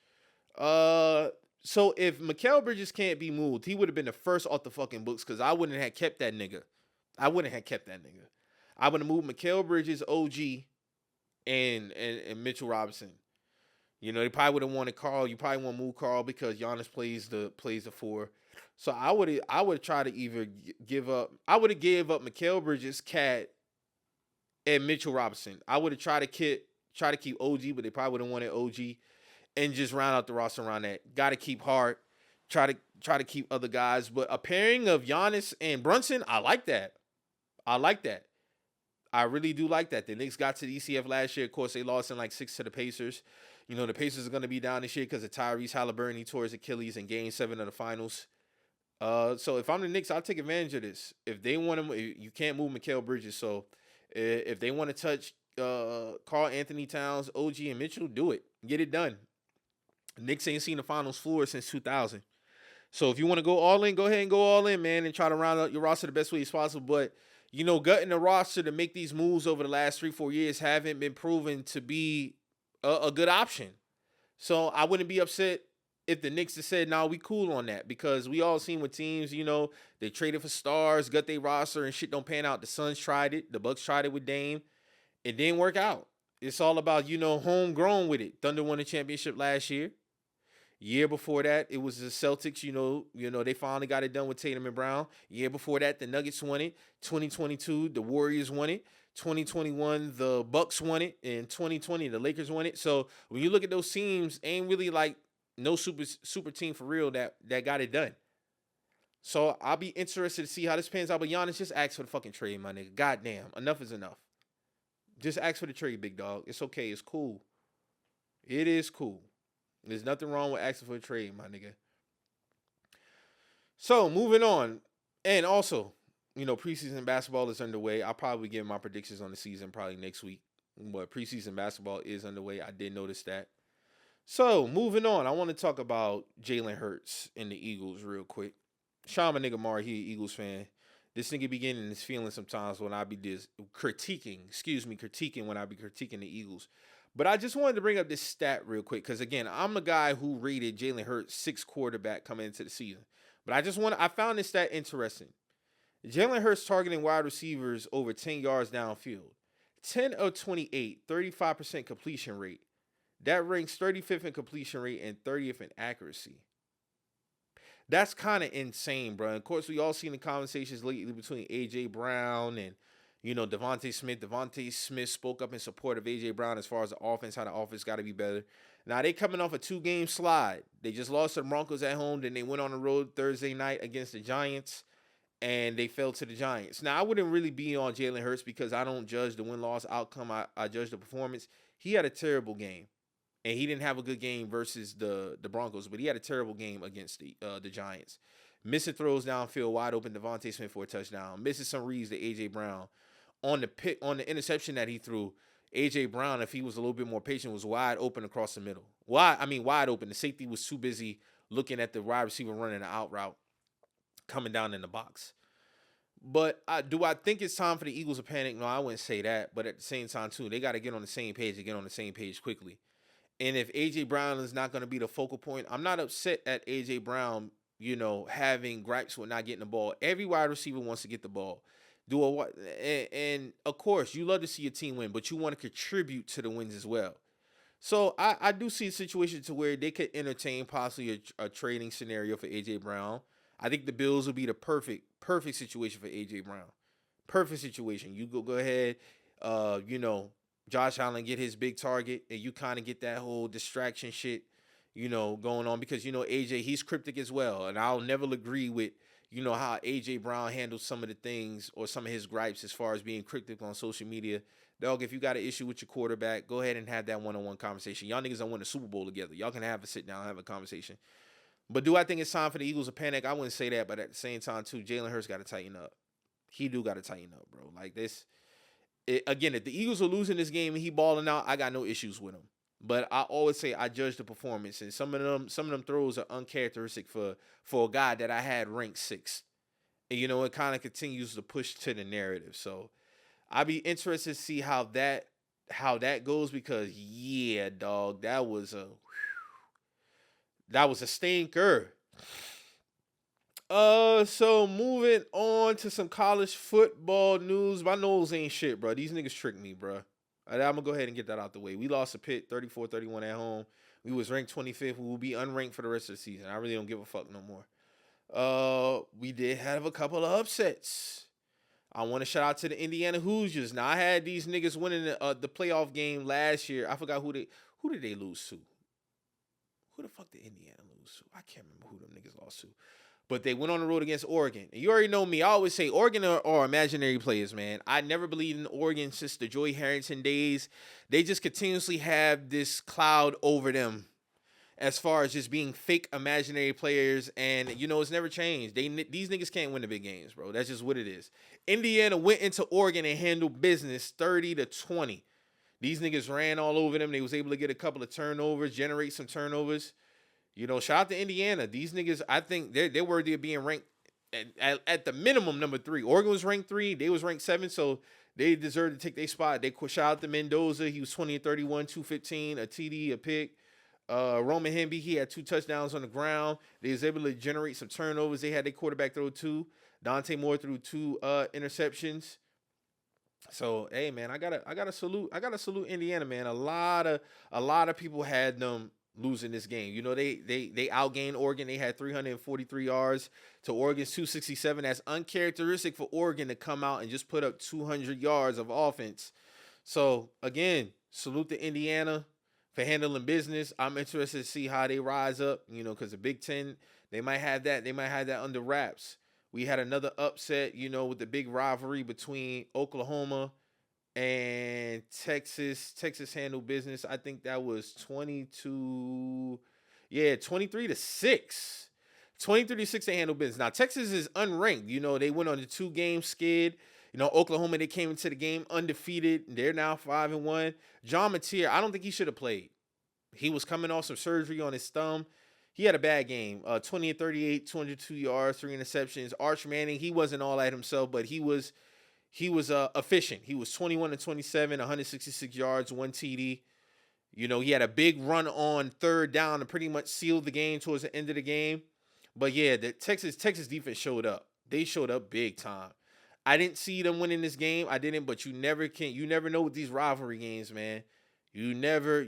So if Mikal Bridges can't be moved, he would have been the first off the fucking books because I wouldn't have kept that nigga. I would have moved Mikal Bridges, OG, and Mitchell Robinson. They probably would have wanted Karl. You probably want to move Karl because Giannis plays the 4. So I would try to either give up. I would have gave up Mikal Bridges, Cat, and Mitchell Robinson. I would have tried to keep OG, but they probably would have wanted OG, and just round out the roster around that. Got to keep Hart. Try to keep other guys. But a pairing of Giannis and Brunson, I like that. I really do like that. The Knicks got to the ECF last year. Of course, they lost in 6 to the Pacers. The Pacers are going to be down this year because of Tyrese Halliburton. He tore his Achilles in Game 7 of the finals. So if I'm the Knicks, I'll take advantage of this. If they want him, you can't move Mikal Bridges. So if they want to touch Karl Anthony Towns, OG, and Mitchell, do it. Get it done. Knicks ain't seen the finals floor since 2000. So if you want to go all in, go ahead and go all in, man, and try to round out your roster the best way as possible. But, gutting the roster to make these moves over the last 3-4 years haven't been proven to be a good option. So I wouldn't be upset if the Knicks had said, we cool on that, because we all seen with teams, they traded for stars, gut their roster, and shit don't pan out. The Suns tried it. The Bucks tried it with Dame. It didn't work out. It's all about, homegrown with it. Thunder won the championship last year. Year before that, it was the Celtics, they finally got it done with Tatum and Brown. Year before that, the Nuggets won it. 2022, the Warriors won it. 2021, the Bucks won it. In 2020, the Lakers won it. So when you look at those teams, ain't really No super team for real that got it done. So I'll be interested to see how this pans out. But Giannis, just ask for the fucking trade, my nigga. Goddamn, enough is enough. Just ask for the trade, big dog. It's okay. It's cool. It is cool. There's nothing wrong with asking for a trade, my nigga. So moving on, and also, preseason basketball is underway. I'll probably give my predictions on the season probably next week. But preseason basketball is underway. I did notice that. So moving on, I want to talk about Jalen Hurts and the Eagles real quick. Sean, my nigga Mari, he Eagles fan. This nigga be getting his feelings sometimes when I be critiquing when I be critiquing the Eagles. But I just wanted to bring up this stat real quick because, again, I'm the guy who rated Jalen Hurts 6th quarterback coming into the season. But I found this stat interesting. Jalen Hurts targeting wide receivers over 10 yards downfield. 10 of 28, 35% completion rate. That ranks 35th in completion rate and 30th in accuracy. That's kind of insane, bro. And of course, we all seen the conversations lately between A.J. Brown and, Devontae Smith. Devontae Smith spoke up in support of A.J. Brown as far as the offense, how the offense got to be better. Now, they coming off a 2-game slide. They just lost to the Broncos at home. Then they went on the road Thursday night against the Giants, and they fell to the Giants. Now, I wouldn't really be on Jalen Hurts because I don't judge the win-loss outcome. I judge the performance. He had a terrible game. And he didn't have a good game versus the Broncos, but he had a terrible game against the Giants. Missing throws downfield, wide open, Devontae Smith for a touchdown. Missing some reads to A.J. Brown. On the interception that he threw, A.J. Brown, if he was a little bit more patient, was wide open across the middle. Wide open. The safety was too busy looking at the wide receiver running an out route coming down in the box. But do I think it's time for the Eagles to panic? No, I wouldn't say that. But at the same time, too, they got to get on the same page and get on the same page quickly. And if A.J. Brown is not going to be the focal point, I'm not upset at A.J. Brown, having gripes with not getting the ball. Every wide receiver wants to get the ball. And of course, you love to see your team win, but you want to contribute to the wins as well. So I do see a situation to where they could entertain possibly a trading scenario for A.J. Brown. I think the Bills would be the perfect situation for A.J. Brown. Perfect situation. You go ahead, Josh Allen get his big target, and you kind of get that whole distraction shit, going on because, AJ, he's cryptic as well. And I'll never agree with, how AJ Brown handles some of the things or some of his gripes as far as being cryptic on social media. Dog, if you got an issue with your quarterback, go ahead and have that one-on-one conversation. Y'all niggas don't win a Super Bowl together. Y'all can have a sit down and have a conversation. But do I think it's time for the Eagles to panic? I wouldn't say that, but at the same time, too, Jalen Hurts got to tighten up. He do got to tighten up, bro. Like this. Again, if the Eagles are losing this game and he balling out, I got no issues with him. But I always say I judge the performance, and some of them throws are uncharacteristic for a guy that I had ranked 6th. And it kind of continues to push to the narrative. So I'd be interested to see how that goes because yeah, dog, that was a stinker. So moving on to some college football news. My nose ain't shit, bro. These niggas tricked me, bro. I'm going to go ahead and get that out the way. We lost to Pitt 34-31 at home. We was ranked 25th. We will be unranked for the rest of the season. I really don't give a fuck no more. We did have a couple of upsets. I want to shout out to the Indiana Hoosiers. Now, I had these niggas winning the playoff game last year. I forgot who did they lose to? Who the fuck did Indiana lose to? I can't remember who them niggas lost to. But they went on the road against Oregon. And you already know me. I always say Oregon are imaginary players, man. I never believed in Oregon since the Joy Harrington days. They just continuously have this cloud over them as far as just being fake imaginary players. And, it's never changed. These niggas can't win the big games, bro. That's just what it is. Indiana went into Oregon and handled business 30-20. These niggas ran all over them. They was able to get a couple of turnovers, generate some turnovers. Shout out to Indiana. These niggas, I think they're worthy of being ranked at the minimum number 3. Oregon was ranked 3. They was ranked 7, so they deserve to take their spot. They shout out to Mendoza. He was 20-31, 215, a TD, a pick. Roman Hemby, he had 2 touchdowns on the ground. They was able to generate some turnovers. They had their quarterback throw 2. Dante Moore threw 2 interceptions. So hey man, I gotta salute Indiana, man. A lot of people had them losing this game. They outgained Oregon. They had 343 yards to Oregon's 267. That's uncharacteristic for Oregon to come out and just put up 200 yards of offense. So again, salute to Indiana for handling business. I'm interested to see how they rise up, because the Big Ten, they might have that. They might have that under wraps. We had another upset, with the big rivalry between Oklahoma and Texas. Texas handled business. I think that was 22, 23-6. 23-6 they handled business. Now, Texas is unranked. They went on a 2-game skid. Oklahoma, they came into the game undefeated. They're now 5-1. John Mateer, I don't think he should have played. He was coming off some surgery on his thumb. He had a bad game. 20-38, 202 yards, 3 interceptions. Arch Manning, he wasn't all that himself, but he was efficient. He was 21-27, 166 yards, 1 TD. He had a big run on third down to pretty much seal the game towards the end of the game. But yeah, the Texas defense showed up. They showed up big time. I didn't see them winning this game. I didn't, but you never know with these rivalry games, man. You never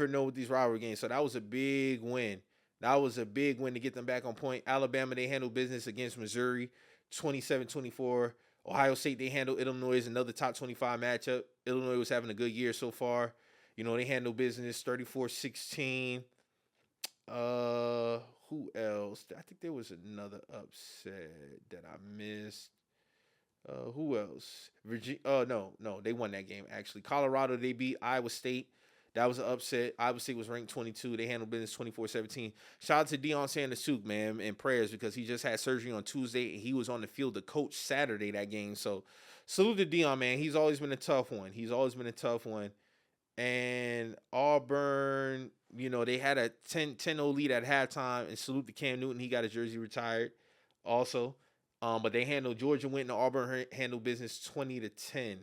know with these rivalry games. So that was a big win. That was a big win to get them back on point. Alabama, they handled business against Missouri, 27-24. Ohio State, they handled Illinois, another top 25 matchup. Illinois was having a good year so far. They handled business 34-16. Who else? I think there was another upset that I missed. Who else? Virginia. No, they won that game actually. Colorado, they beat Iowa State. That was an upset. Iowa State was ranked 22. They handled business 24-17. Shout out to Deion Sanders, man, and prayers because he just had surgery on Tuesday and he was on the field to coach Saturday that game. So salute to Deion, man. He's always been a tough one. And Auburn, they had a 10-0 lead at halftime, and salute to Cam Newton. He got his jersey retired also. But they handled Georgia went and Auburn handled business 20-10.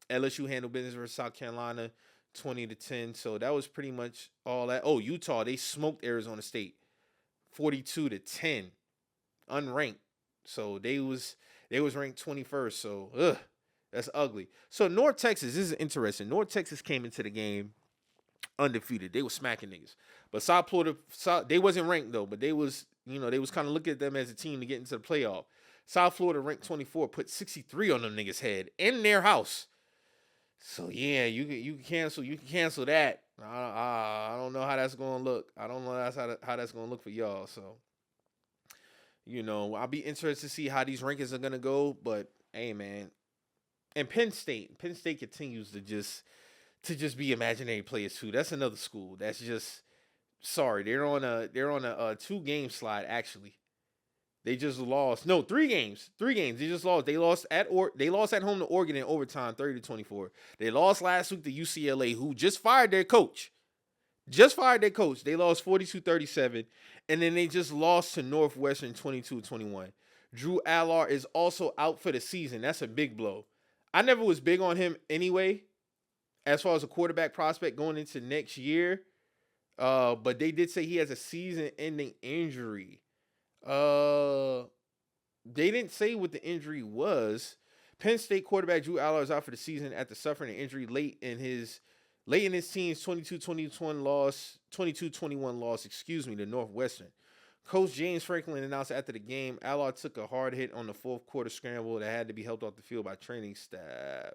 LSU handled business versus South Carolina 20-10. So that was pretty much all that. Oh, Utah, they smoked Arizona State 42-10. Unranked. So they was ranked 21st. So that's ugly. So North Texas, this is interesting. North Texas came into the game undefeated. They were smacking niggas. But South Florida, they wasn't ranked though, but they was kind of looking at them as a team to get into the playoff. South Florida ranked 24, put 63 on them niggas' head in their house. So yeah, you can cancel that. I don't know how that's gonna look. I don't know how that's gonna look for y'all. So I'll be interested to see how these rankings are gonna go. But hey, man, and Penn State continues to just be imaginary players too. That's another school. That's just sorry. They're on a 2-game slide actually. They just lost. No, 3 games. 3 games. They just lost. They lost at home to Oregon in overtime, 30-24. They lost last week to UCLA, who just fired their coach. They lost 42-37. And then they just lost to Northwestern 22-21. Drew Allard is also out for the season. That's a big blow. I never was big on him anyway, as far as a quarterback prospect going into next year. But they did say he has a season-ending injury. They didn't say what the injury was. Penn State quarterback Drew Allard is out for the season after suffering an injury late in his team's 22-21 loss to Northwestern. Coach James Franklin announced after the game, Allard took a hard hit on the fourth quarter scramble that had to be helped off the field by training staff.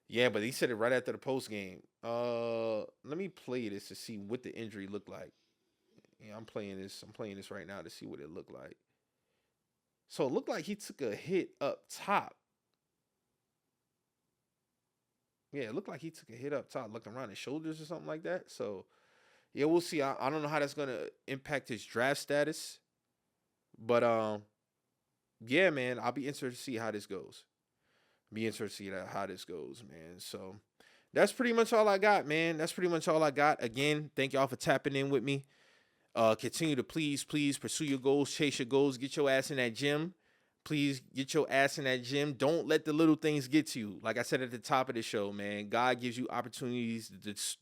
Yeah, but he said it right after the post game. Let me play this to see what the injury looked like. Yeah, I'm playing this right now to see what it looked like. So it looked like he took a hit up top. Yeah, it looked like he took a hit up top, looking around his shoulders or something like that. So, yeah, we'll see. I don't know how that's going to impact his draft status. But, yeah, man, I'll be interested to see how this goes. Man. So, that's pretty much all I got, man. Again, thank y'all for tapping in with me. Continue to please pursue your goals, chase your goals, get your ass in that gym. Please get your ass in that gym. Don't let the little things get to you. Like I said at the top of the show, man, God gives you opportunities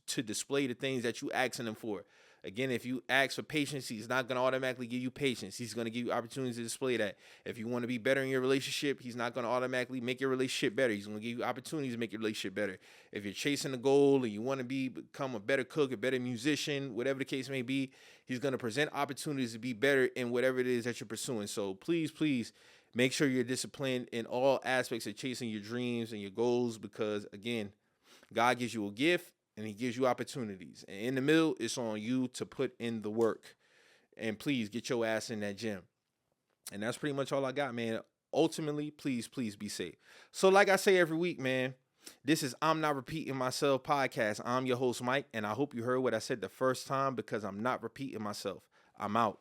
to display the things that you asking him for. Again, if you ask for patience, he's not going to automatically give you patience. He's going to give you opportunities to display that. If you want to be better in your relationship, he's not going to automatically make your relationship better. He's going to give you opportunities to make your relationship better. If you're chasing a goal and you want to become a better cook, a better musician, whatever the case may be, he's going to present opportunities to be better in whatever it is that you're pursuing. So please make sure you're disciplined in all aspects of chasing your dreams and your goals because, again, God gives you a gift. and he gives you opportunities. And in the middle, it's on you to put in the work. And please get your ass in that gym. And that's pretty much all I got, man. Ultimately, please be safe. So like I say every week, man, this is I'm Not Repeating Myself podcast. I'm your host, Mike, and I hope you heard what I said the first time because I'm not repeating myself. I'm out.